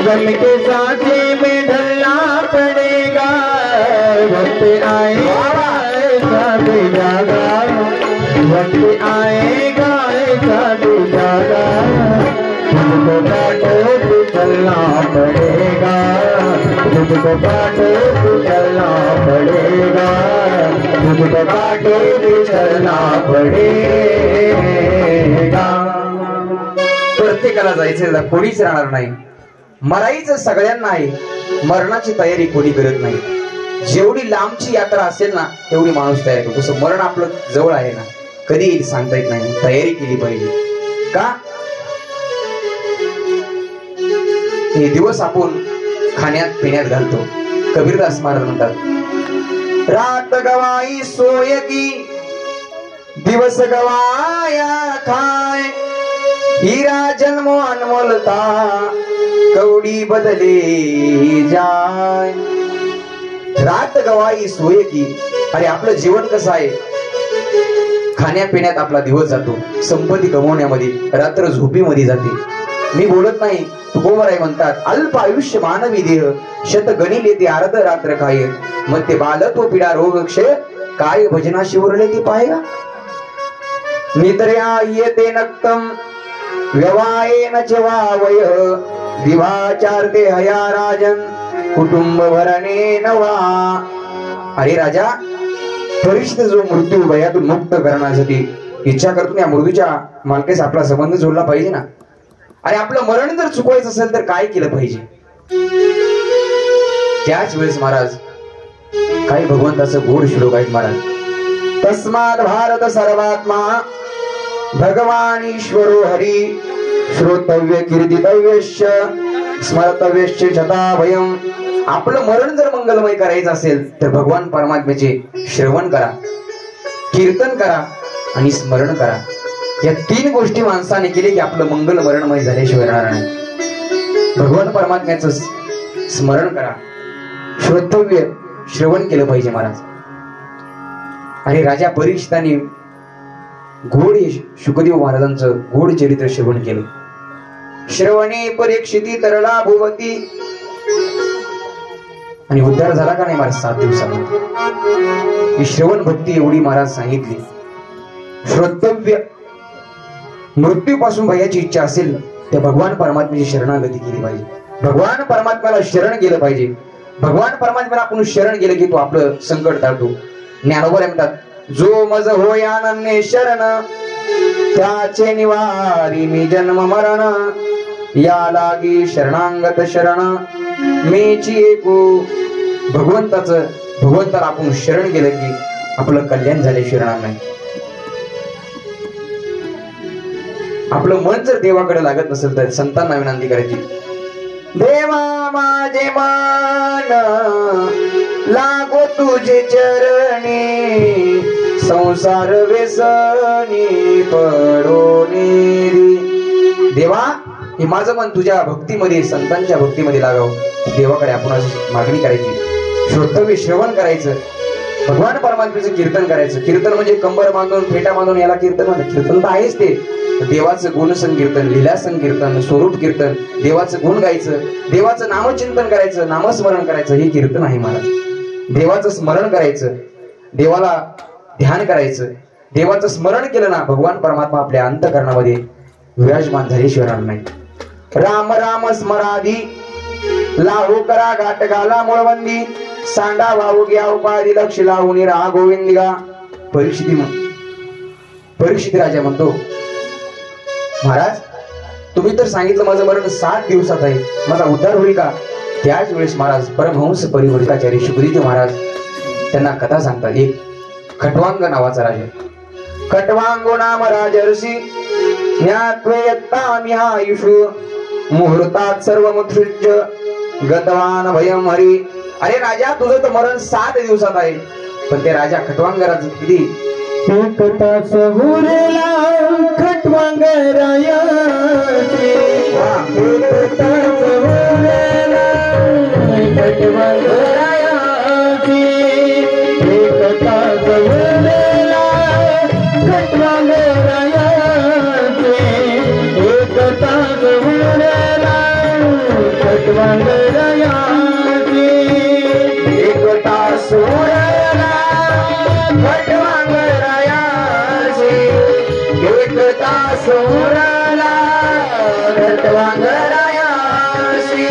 गम के साथे में ढलना पड़ेगा, वक्त आएगा ऐसा भी जागा, वक्त आएगा ऐसा भी जागा। तुझको काटो तो चलना पड़ेगा, तुझको काटो तो चलना पड़ेगा, तुझको काटो तो चलना पड़ेगा। प्रत्येकाला जायचं, कोणीच राहणार नाही. मरायचं सगळ्यांना आहे, मरणाची तयारी कोणी करत नाही. जेवढी लांबची यात्रा असेल ना तेवढी माणूस तयार होतो. तसं मरण आपलं जवळ आहे ना, कधी येईल सांगता येत नाही. तयारी केली पाहिजे. का हे दिवस आपण खाण्यात पिण्यात घालतो. कबीरदास महाराज म्हणतात, रात गवाई सोय की दिवस गवाया खाय, हीरा जन्मो अनमोलता कवडी बदले जाय. रात गवाई सोय की. अरे आपलं जीवन कसं आहे, खाण्यापिण्यात आपला दिवस जातो, संपत्ती गमवण्यामध्ये, रात्र झोपीमध्ये जाते. मी बोलत नाही, तुकोबराय म्हणतात, अल्प आयुष्य मानवी देह शत गणिल येते अर्ध रात्र काय, मग ते बालत्व पिडा रोग क्षय काय भजनाशी उरले ते पाहेगा. निद्र्या येते नक्तम व्यवायेन चवावय, दिवाचारते हया राजन कुटुंब भरणे नवा. अरे राजा, परिस्थिती जो मृत्यू भयातून मुक्त करण्यासाठी इच्छा करतो, या मृत्यूच्या मालकीस आपला संबंध जोडला पाहिजे ना. आणि आपलं मरण जर चुकवायचं असेल तर काय केलं पाहिजे. त्याच वेळेस महाराज काही भगवंताचं गोड श्लोक आहेत महाराज. तस्मात् भारत सर्वात्मा भगवान ईश्वरो हरी, श्रोतव्य कीर्तितव्यश्च स्मर्तव्यश्च शताभयम्. आपलं मरण जर मंगलमय करायचं असेल तर भगवान परमात्म्याचे श्रवण करा, कीर्तन करा आणि स्मरण करा. या तीन गोष्टी माणसाने केले की आपलं मंगल मरणमय झाल्याशिवाय राहणार नाही. भगवान परमात्म्याचं स्मरण करा, श्रोतव्य श्रवण केलं पाहिजे महाराज. आणि राजा परीक्षिताने गोड शुकदेव महाराजांचं गोड चरित्र श्रवण केलं. श्रवणे परीक्षिती तरला भुवती. आणि उद्धार झाला का नाही महाराज 7 दिवसामध्ये. ही श्रवण भक्ती एवढी महाराज सांगितली. श्रोतव्य, मृत्यूपासून भयाची इच्छा असेल तर भगवान परमात्म्याची शरणागती केली पाहिजे. भगवान परमात्म्याला शरण गेलं पाहिजे. भगवान परमात्म्याला आपण शरण गेलं की तो आपलं संकट टाळतो. ज्ञानोबा म्हणतात, जो मज होय अनन्य शरण त्याचे निवारी मी जन्म मरण, या लागी शरणांगत शरण मेची एकू. भगवंताला आपण शरण गेलं की आपलं कल्याण झाले शरण नाही. आपलं मन जर देवाकडे लागत नसेल तर संतांना विनंती करायची, देवा माझे मन लागो तुझे चरणी, संसार व्यसनी पडोनी. देवा हे माझं मन तुझ्या भक्तीमध्ये संतांच्या भक्तीमध्ये लागावं. देवाकडे आपण अशी मागणी करायची, श्रोतव्य श्रवण करायचं, भगवान परमात्म्याचं कीर्तन करायचं. कीर्तन म्हणजे कंबर बांधून फेटा बांधून याला कीर्तन म्हणतात. कीर्तन तर आहेच ते, देवाचं गुण संकीर्तन, लीला संकीर्तन, स्वरूप कीर्तन, देवाचं गुण गायचं, देवाचं नामचिंतन करायचं, नामस्मरण करायचं, हे कीर्तन आहे महाराज. देवाचं स्मरण करायचं, देवाला ध्यान करायचं. देवाचं स्मरण केलं ना, भगवान परमात्मा आपल्या अंतःकरणामध्ये विराजमान झाल्याशिवाय नाही. राम राम स्मरादी लावू करा घाट घाला मुळवंदी, सांडा वाहू घ्या उपाधी लक्ष लावून राहा गोविंदिगा. परीक्षित राजा म्हणतो, महाराज तुम्ही तर सांगितलं माझं मरण 7 दिवसात आहे, माझा उद्धार होईल का? त्याच वेळेस महाराज परमहंस परिवर्तिताचार्य शुकदेव महाराज त्यांना कथा सांगतात. एक खटवांग नावाचा राजा, खटवांगो नाम राजर्षी ज्ञात्वेयत्तामि आयुषु मुहूर्तात सर्वमुत्सृज्य गतवान भयम हरी. अरे राजा तुझं तर मरण 7 दिवसात आहे. पण ते राजा खटवांग राजा किती एक तास उरला खटवांगरायाचे, एक तास उरला खटवांगरायाचे, एक तास उरला खटवांगरायाचे, एक तास उरला खटवांगरायाचे, एक तास उरला खटवांगरायाचे,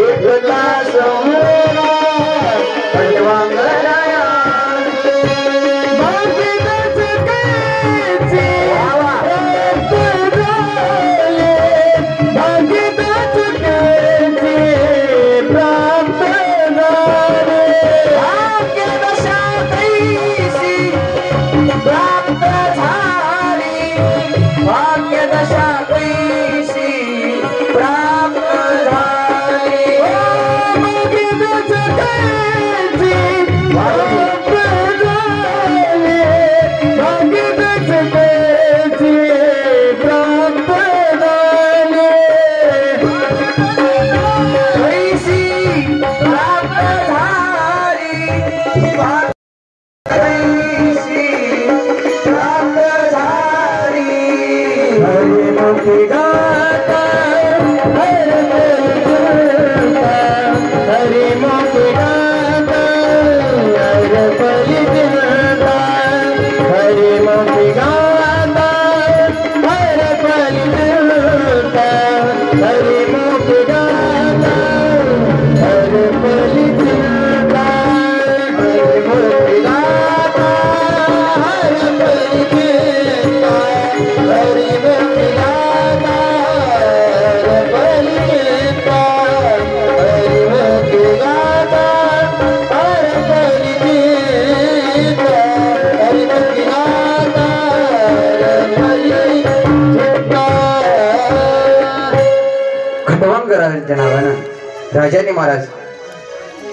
एक तास उरला खटवांगरायाचे, एक तास उरला खटवांगरायाचे, एक तास उरला खटवांगरायाचे. राजाने महाराज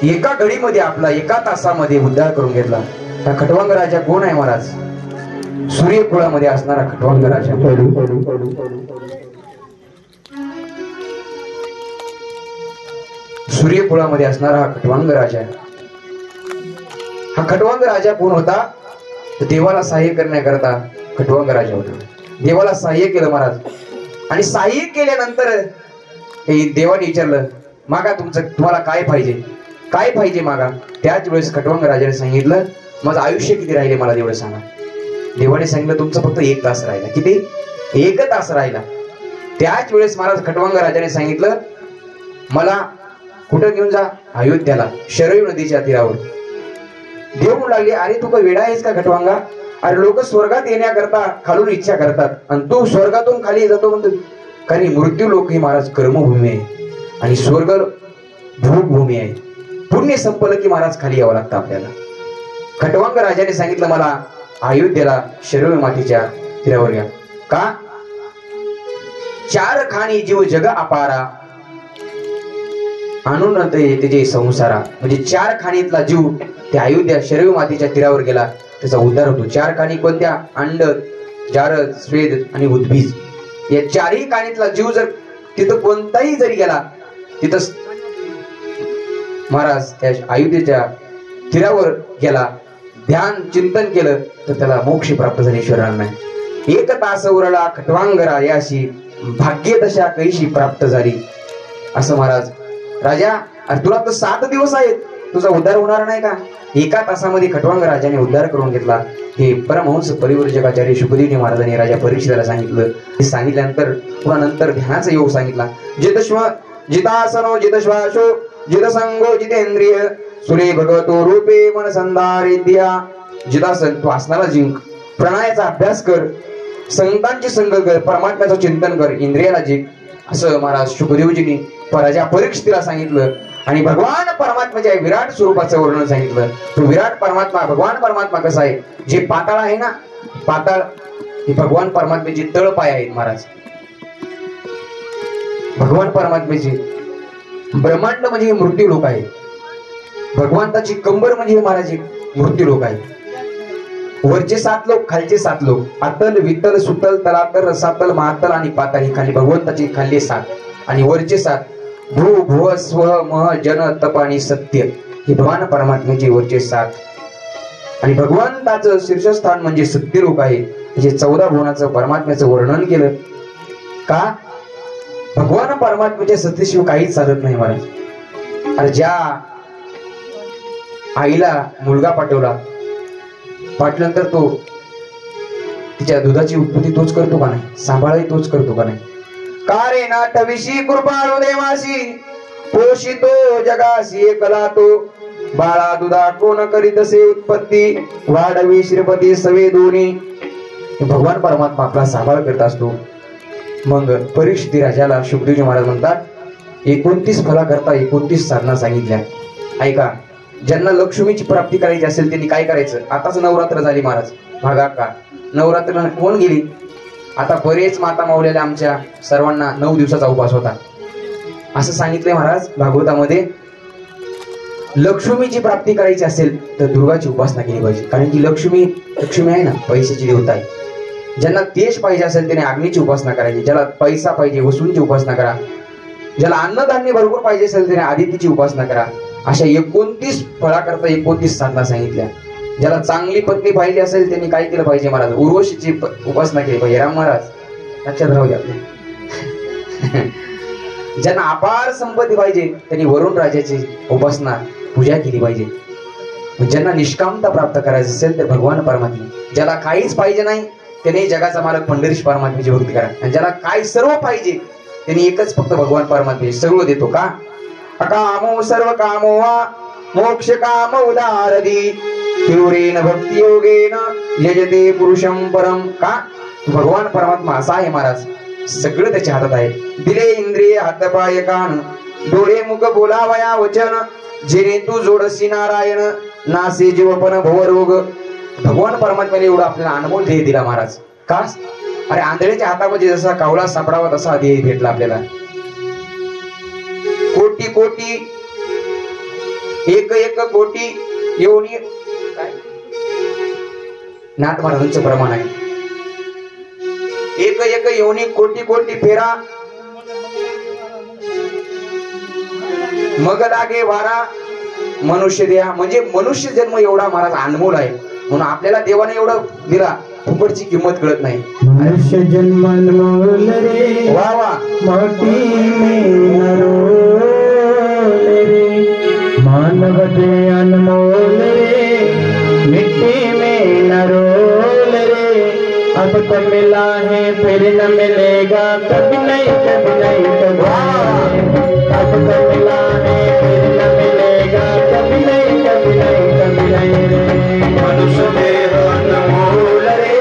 एका घडीमध्ये आपला एका तासामध्ये उद्धार करून घेतला. हा खटवांग राजा कोण आहे महाराज? सूर्यकुळामध्ये असणारा खटवांग राजा. सूर्यकुळामध्ये असणारा हा खटवांग राजा. हा खटवांग राजा कोण होता? तर देवाला सहाय्य करण्याकरता खटवांग राजा होता. देवाला सहाय्य केलं महाराज, आणि सहाय्य केल्यानंतर देवाने विचारलं, मागा तुम्हाला काय पाहिजे, काय पाहिजे मागा. त्याच वेळेस खटवांग राजाने सांगितलं, माझं आयुष्य किती राहिले मला तेवढं सांगा. देवाने सांगितलं, तुमचं फक्त 1 तास राहिला. किती? 1 तास राहिला. त्याच वेळेस महाराज खटवांग राजाने सांगितलं, मला कुठं घेऊन जा? अयोध्याला, शरयू नदीच्या तीरावर. देव म्हणू लागले, अरे तू काय वेडा आहेस का खटवांगा? अरे लोक स्वर्गात येण्याकरता खालून इच्छा करतात, आणि तू स्वर्गातून खाली जातो म्हणतो. कारण मृत्यू लोक ही महाराज कर्मभूमी आहे, आणि स्वर्ग भोगभूमी आहे. पुण्य संपलं की महाराज खाली यावं लागतं आपल्याला. खटवांग राजाने सांगितलं, मला अयोध्येला शरयू मातीच्या तीरावर घ्या. का? 4 खाणी जीव जग अपारा आणून त्याचे संसारा. म्हणजे 4 खाणीतला जीव त्या अयोध्या शरयू मातीच्या तीरावर गेला, तर त्याचा उद्धार होतो. 4 कानी कोणत्या? अंड, जारद, स्वेद आणि उद्भिज. या 4ही कानीतला जीव जर तिथं कोणताही जरी गेला, तिथं महाराज त्या अयोध्येच्या तीरावर गेला, ध्यान चिंतन केलं तर त्याला मोक्ष प्राप्त झाल्याशिवाय राहणार नाही. 1 तास उरला खटवांगरा याशी, भाग्य दशा कैशी प्राप्त झाली. असं महाराज. राजा, अरे तुला तर 7 दिवस आहेत, तुझा उद्धार होणार नाही का? 1 तासामध्ये खटवांग राजाने उद्धार करून घेतला. हे परमहंस परिवर्जकाचार्य शुकदेवजी महाराजांनी राजा परीक्षिताला सांगितलं. हे सांगितल्यानंतर पुन्हा नंतर ध्यानाचा योग सांगितला. जितासनो जितश्वासो जितसंगो जितेंद्रिय सुरे भगवतो रूपे मन संधारिद्या. जितासन, तू आसनाला जिंक, प्रणयाचा अभ्यास कर, संतांची संग कर, परमात्म्याचं चिंतन कर, इंद्रियाला जिंक. असं महाराज शुकदेवजींनी राजा परीक्षितीला सांगितलं. आणि भगवान परमात्म्याच्या विराट स्वरूपाचं वर्णन सांगितलं. तो विराट परमात्मा, भगवान परमात्मा कसा आहे? जे पाताळ आहे ना, पाताळ हे भगवान परमात्म्याचे तळपाय आहेत महाराज. भगवान परमात्म्याचे ब्रह्मांड म्हणजे मृत्यू लोक आहे. भगवंताची कंबर म्हणजे महाराज मृत्यू लोक आहे. वरचे 7 लोक, खालचे 7 लोक, अतल, वितल, सुतल, तलातल, रसातल, महातल आणि पाताळ ही खाली भगवंताची खाल्ले 7. आणि वरचे 7 भू, भुव, स्व, मह, जन, तप आणि सत्य हे भगवान परमात्म्याचे वरचे 7. आणि भगवंताचं शीर्षस्थान म्हणजे सत्य लोक आहे. जे 14 भुवनाचं परमात्म्याचं वर्णन केलं का? भगवान परमात्म्याच्या सत्यशिव काहीच चालत नाही महाराज. अरे ज्या आईला मुलगा पाठल्यानंतर तो तिच्या दुधाची उत्पत्ती तोच करतो का नाही? सांभाळही तोच करतो का नाही? कारे नाटविशी कृपाळू देवासी, पोषितो जगासी एकला तो, बाळा दुधा कोण करीत असे उत्पत्ती, वाढवी श्रीपती सवे दोन्ही. भगवान परमात्मा आपला सांभाळ करत असतो. मग परीक्षिती राजाला शुकदेवजी महाराज म्हणतात, 29 फला करता 29 साधना सांगितल्या. ऐका, ज्यांना लक्ष्मीची प्राप्ती करायची असेल त्यांनी काय करायचं? आताच नवरात्र झाली महाराज, भागा का नवरात्र होऊन गेली. आता बरेच माता मावलेल्या आमच्या सर्वांना 9 दिवसाचा उपवास होता. असं सांगितलंय महाराज भागवतामध्ये. लक्ष्मीची प्राप्ती करायची असेल तर दुर्गाची उपासना केली पाहिजे. कारण की लक्ष्मी आहे ना, पैशाची देवता आहे. ज्यांना तेज पाहिजे असेल त्याने अग्नीची उपासना करायची. ज्याला पैसा पाहिजे वसूंची उपासना करा. ज्याला अन्नधान्य भरपूर पाहिजे असेल त्याने आदित्यची उपासना करा. अशा 29 फळा करता 29 साधना सांगितल्या. ज्याला चांगली पत्नी पाहिजे असेल त्यांनी काय केलं पाहिजे महाराज? उर्वशीची उपासना केली पाहिजे. राम महाराज लक्षात राहू द्या आपल्या. ज्यांना अपार संपत्ती पाहिजे त्यांनी वरुण राजाची उपासना पूजा केली पाहिजे. ज्यांना निष्कामता प्राप्त करायची असेल तर भगवान परमात्मा. ज्याला काहीच पाहिजे नाही त्याने जगाचा मालक पंढरीश परमात्म्याची भक्ती करा. आणि ज्याला काय सर्व पाहिजे त्यांनी एकच फक्त भगवान परमात्मा सगळं देतो का? अकामो सर्व कामो वा मोक्ष काम उदारदी, तीव्रेन भक्ती योगेन यजते पुरुषम परम. का? भगवान परमात्मा असा आहे महाराज, सगळं त्याच्या हातात आहे. दिले इंद्रिय हातपाय कान, डोळे मुख बोलावया वचन, जेणे तू जोडसी नारायण, नासे जीवपन भवरोग. भगवान परमात्म्याने एवढा आपल्याला अनमोल ध्येय दिला महाराज. का? अरे आंधळ्याच्या हातामध्ये जसा कावळा सापडावा तसा ध्येय भेटला आपल्याला. कोटी कोटी एक कोटी योनी नाथ महाराजांचं प्रमाण आहे. एक योनी कोटी कोटी फेरा, मग लागे वारा मनुष्य द्या. म्हणजे मनुष्य जन्म एवढा महाराज अनमोल आहे. म्हणून आपल्याला देवाने एवढं दिला, फुकटची किंमत कळत नाही. मनुष्य जन्म अनमोल रे, वा वा. माटी में नरोल रे, मानव दे अनमोल रे, मिट्टी में नरोल रे. अब तो मिला है फिर न मिलेगा, कभी नहीं कभी नहीं कभी. अब तो मिला है फिर न मिलेगा, कभी नहीं कभी नहीं कभी नहीं रे. मनुष्य देह अनमोल रे,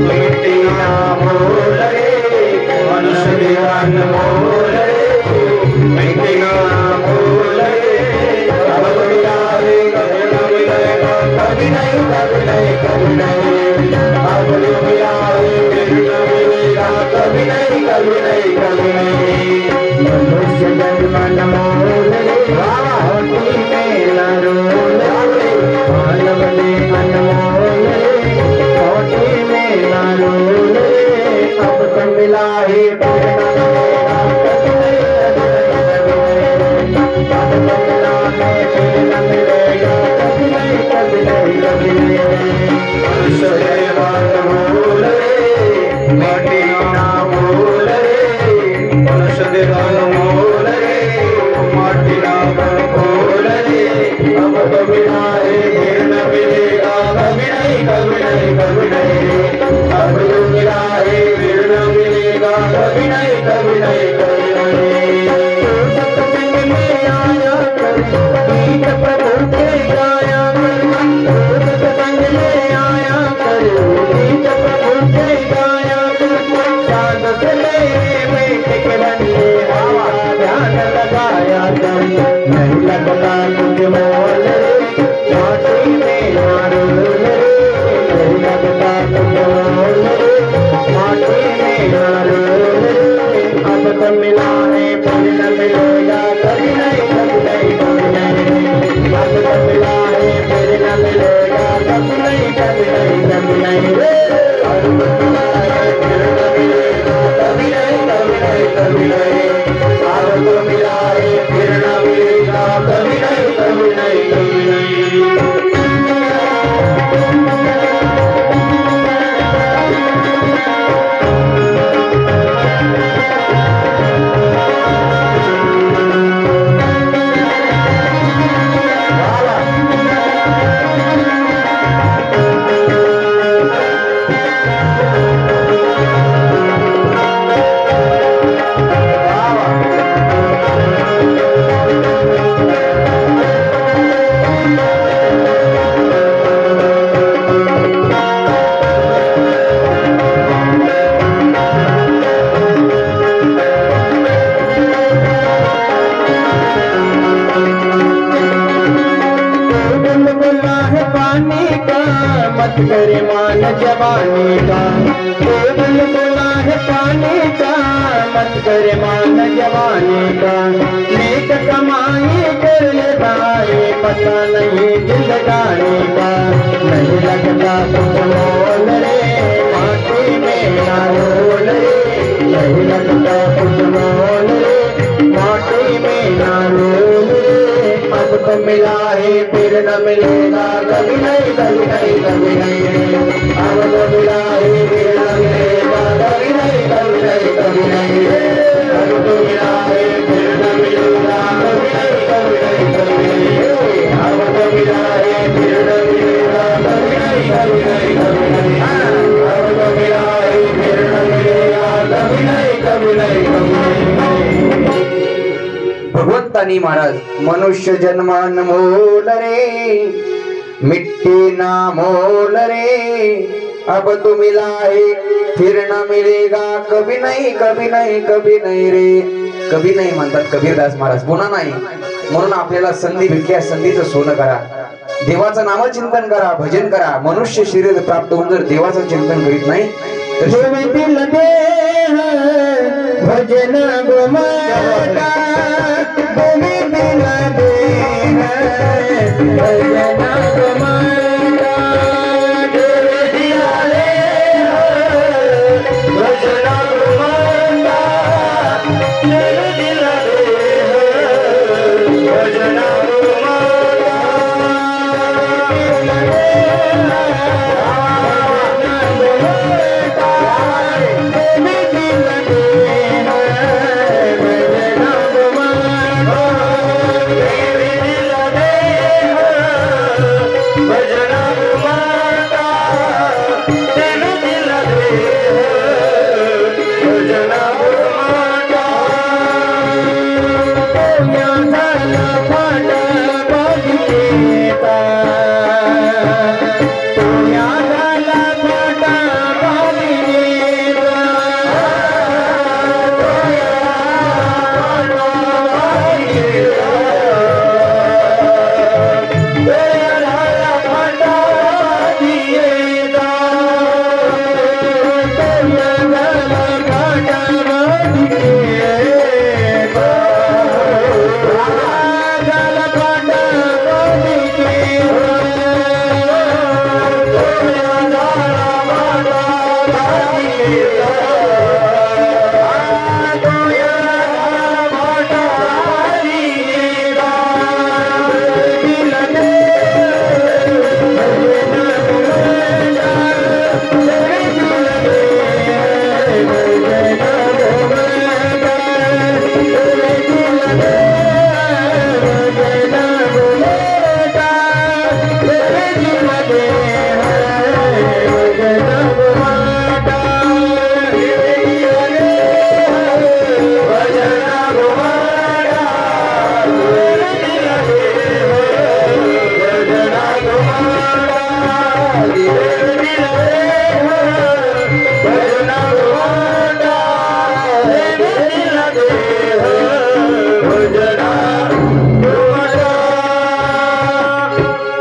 मिट्टी अनमोल रे. मनुष्य देह अनमोल रे, मिट्टी अनमोल रे. अब तो मिला है कभी न मिलेगा, कभी नहीं कभी नहीं कभी नहीं. अब तो मिला है फिर न मिलेगा, कभी नहीं कभी नहीं कभी नहीं. मनुष्य जन्म नहीं कभी नहीं कभी नहीं रे अब तो मिला है फिर न मिलेगा कभी नहीं कभी नहीं कभी नहीं अब तो मिला है फिर न मिलेगा कभी नहीं कभी नहीं कभी नहीं मत करे मान जवानी का तो बुलबुला है पानी का मत करे मान जवानी का नेक कमाई कर ले भाई पता नहीं जिंदगानी का नहीं लगता कुछ मोल रे माटी में ना रोल रे नहीं लगता कुछ मोल रे माटी में ना रोल रे अब तो मिला है फिर न मिलेगा कभी नहीं कभी नहीं कभी नहीं अब तो मिला है फिर न मिलेगा कभी नहीं कभी नहीं कभी नहीं अब तो मिला है फिर न मिलेगा कभी नहीं कभी नहीं कभी नहीं अब तो मिला है फिर न मिलेगा कभी नहीं कभी नहीं कभी नहीं अब तो मिला है फिर न मिलेगा कभी नहीं कभी नहीं कभी नहीं भगवंतानी महाराज मनुष्य जन्म अनमोल रे मिट्टी ना मोल रे अब तो मिला है फिर न मिलेगा कभी नहीं कभी नहीं कभी नहीं रे कभी नाही म्हणतात कबीरदास महाराज पुन्हा नाही म्हणून आपल्याला संधी भेटल्या संधीचं सोनं करा देवाचं नामचिंतन करा भजन करा मनुष्य शरीर प्राप्त होऊन जर देवाचं चिंतन करीत नाही तर दिल दे भजन गुमाता तुम्हें दिल दे भजन गुमाता तेरे दिया ले भजन गुमाता तेरे दिल दे भजन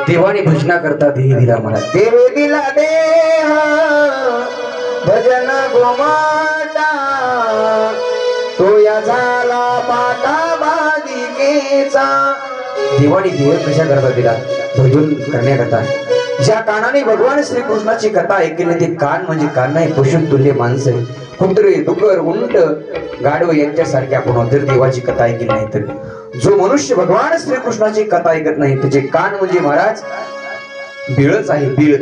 देवाने भजना करता देह दिला मला देव दिला देह भजन गोमाता तो या झाला पाटा बालिकेचा देवाने देह कशा करता दिला? भजन करण्याकरता. ज्या कानाने भगवान श्रीकृष्णाची कथा ऐकली ते कान म्हणजे कान नाही, पशुतुल्य माणसं, कुत्रे, डुकर, उंट, गाढव यांच्यासारखे आपण जर देवाची कथा ऐकली नाही तर. जो मनुष्य भगवान श्रीकृष्णाची कथा ऐकत नाही त्याचे कान म्हणजे महाराज बिळच आहे, बिळ.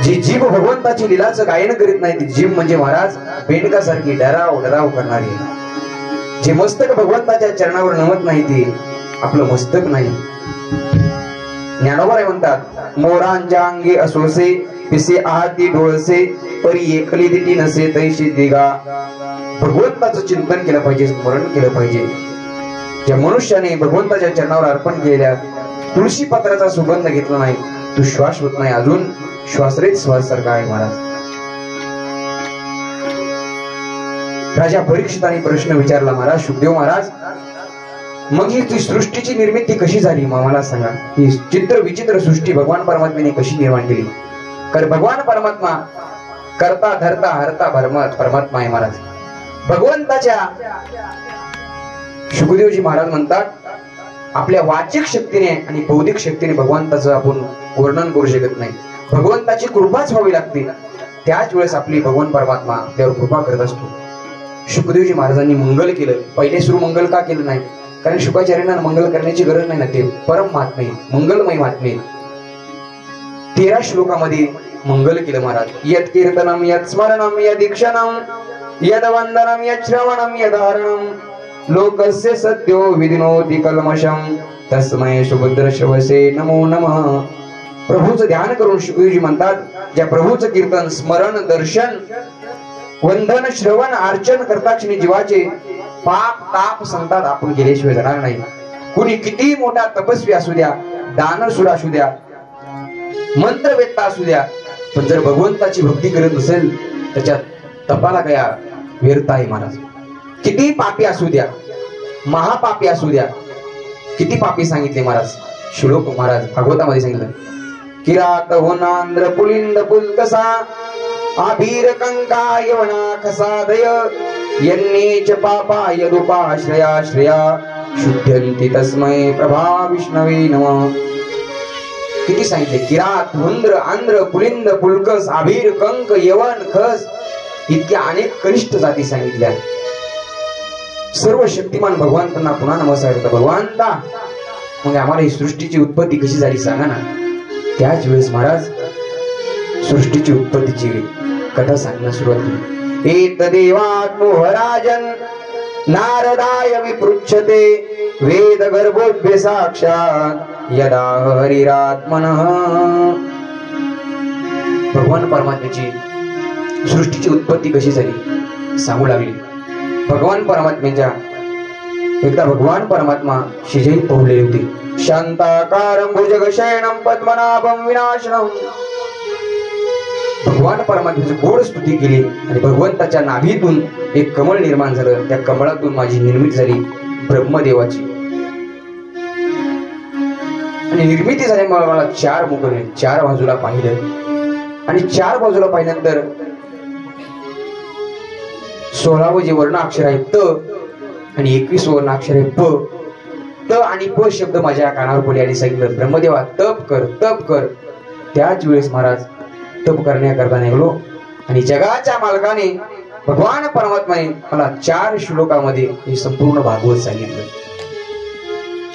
जी जीभ भगवंताची लीलाचं गायन करीत नाही ती जीभ म्हणजे महाराज बेंडकासारखी डराव डराव करणारी. जे मस्तक भगवंताच्या चरणावर नमत नाही ते आपलं मस्तक नाही. ज्ञानोबा म्हणतात, मोरांच्या अंगी असोसे पिसे आहाती डोळसे परी एकली दिटी नसे तैशी दिगा. भगवंताचं चिंतन केलं पाहिजे, स्मरण केलं पाहिजे. ज्या मनुष्याने भगवंताच्या चरणावर अर्पण केलेल्या तुळशी पत्राचा सुगंध घेतला नाही तो श्वास होत नाही, अजून श्वासरेत श्वास सारखा आहे महाराज. राजा परीक्षिताने प्रश्न विचारला, महाराज शुकदेव महाराज, मग ही सृष्टीची निर्मिती कशी झाली मला सांगा. ही चित्र विचित्र सृष्टी भगवान परमात्म्याने कशी निर्माण केली? कारण भगवान परमात्मा करता धरता हरता परमात्मा आहे महाराज. भगवंताच्या शुकदेवजी महाराज म्हणतात, आपल्या वाचिक शक्तीने आणि बौद्धिक शक्तीने भगवंताचं आपण वर्णन करू शकत नाही. भगवंताची कृपाच व्हावी लागते, त्याच वेळेस आपली भगवान परमात्मा त्यावर कृपा करत असतो. शुकदेवजी महाराजांनी मंगल केलं. पहिले सुरू मंगल का केलं नाही? कारण शुकाचार्यांना मंगल करण्याची गरज नाही ना, ते परम महात्मे मंगलमय महात्मे. 13 श्लोकामध्ये मंगल केलं महाराज. यत् कीर्तनम यत् स्मरणम यत् दीक्षणम यद वंदनम यत् श्रवणम यदारणम लोकस्य सत्यो विदिनोति कल्मषम तस्मै सुभद्रश्रवसे नमो नमः. प्रभूचं ध्यान करून शुकदेवजी म्हणतात, ज्या प्रभूचं कीर्तन स्मरण दर्शन वंदन श्रवण अर्चन करता क्षणी जीवाचे पाप ताप संतात आपण गेल्याशिवाय जाणार नाही. कुणी किती मोठा तपस्वी असू द्या, दानशूर असू द्या, मंत्रवेत्ता असू द्या, पण जर भगवंताची भक्ती करत नसेल त्याच्या तपाला काय व्यर्थ आहे महाराज. किती पापी असू द्या, महापापी असू द्या. किती पापी सांगितले महाराज श्लोक महाराज भागवतामध्ये सांगितलं. किरात होनांध्र पुलिंद पुलकसा आभीर कंका यवना खसादय यन्नेच पापा यदुपाश्रया श्रेया शुद्धंती तस्मै प्रभा विष्णवे नमः. किती सांगितले? किरात हुंद्र आंध्र पुलिंद पुलकस आभीर कंक यवन खस इतक्या अनेक कनिष्ठ जाती सांगितल्या. सर्व शक्तिमान भगवंतांना पुन्हा नमस्कार करता. भगवंता मग आम्हाला ही सृष्टीची उत्पत्ती कशी झाली सांगा ना. त्याच वेळेस महाराज सृष्टीची उत्पत्तीची कथा सांगण्यास सुरुवात केली. एतदेवात् मोहराजन नारदाय विपृच्छते वेद गर्भोभ्य साक्षात यदा हरिरात्मनः. भगवान परमात्म्याची सृष्टीची उत्पत्ती कशी झाली सांगू लागली. भगवान परमात्म्याच्या एकदा भगवान परमात्मा शिजई पोहलेली होती. शांताकारं भुजगशयनं पद्मनाभं विनाशनं. भगवान परमात्म्याची गोड स्तुती केली आणि भगवंताच्या नाभीतून एक कमळ निर्माण झालं. त्या कमळातून माझी निर्मिती झाली ब्रह्मदेवाची. आणि निर्मिती झाल्यामुळे मला 4 मुख, 4 बाजूला पाहिलं आणि 4 बाजूला पाहिल्यानंतर 16वं जे वर्ण अक्षर आहे त आणि 21 वर्ण अक्षर आहे प. त आणि प शब्द माझ्या कानावर पडले आणि सांगितलं, ब्रह्मदेवा तप कर तप कर. त्याच वेळेस महाराज तप करण्याकरता निघलो आणि जगाच्या मालकाने भगवान परमात्माने मला 4 श्लोकामध्ये हे संपूर्ण भागवत सांगितलं.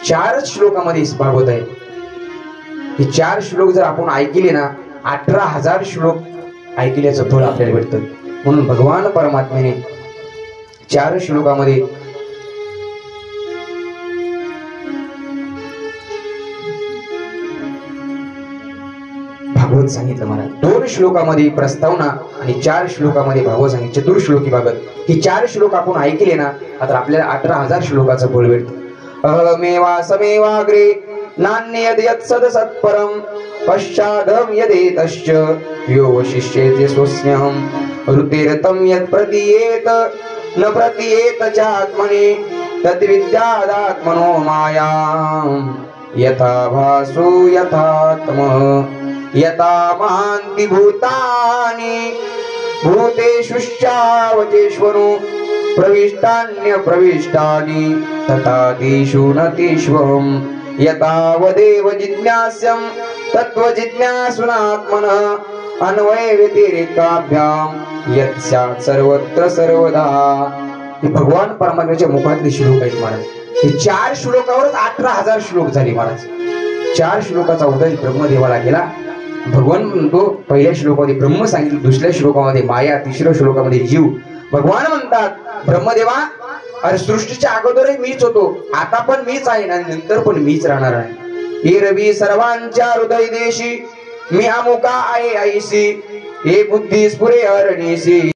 4 श्लोकामध्ये भागवत आहे. हे 4 श्लोक जर आपण ऐकले ना 18,000 श्लोक ऐकल्याचं फळ आपल्याला भेटतं. म्हणून भगवान परमात्म्याने 4 श्लोकामध्ये भागवत सांगितलं महाराज. 2 श्लोकामध्ये प्रस्तावना आणि 4 श्लोकामध्ये भागवत सांगितलं. चतुर्श्लोकी भागवत. ही 4 श्लोक आपण ऐकले ना आता आपल्याला 18,000 श्लोकाचं फळ भेटतं. अहमेवा समेवाग्रे नान्यद यत्सद सत्परम पश्चादम यदेतश्च यो वशिष्येते स्वस्म्यहं ऋतेरतं यत् प्रतीयेत न प्रतीयेत चात्मनि तद्विद्यादात्मनो मायां यथा भासो यथात्म यथा महान्ति भूतानि भूतेषुश्चावचेष्वनु प्रविष्टान्य प्रविष्टानि तथा तेषु न तेष्वहम् यतावदेव जिज्ञास्यं तत्त्व जिज्ञासुनात्मनः अन्वय व्यतिरेकाभ्याम यत् स्यात् सर्वत्र सर्वदा। हे भगवान परमात्म्याच्या मुखातले श्लोक आहेत महाराज। हे 4 श्लोकावरच 18,000 श्लोक झाले महाराज। 4 श्लोकाचा उद्देश ब्रह्मदेवाला केला। भगवान म्हणतो पहिल्या श्लोकामध्ये ब्रह्म सांगितलं, दुसऱ्या श्लोकामध्ये माया, तिसऱ्या श्लोकामध्ये जीव। भगवान म्हणतात ब्रह्मदेवा, अरे सृष्टीच्या अगोदरही मीच होतो, आता पण मीच आहे आणि नंतर पण मीच राहणार आहे। हे रवी सर्वांच्या हृदय देशी, मी अमुका आहे ऐशी, हे बुद्धी स्फुरे हरणीसी।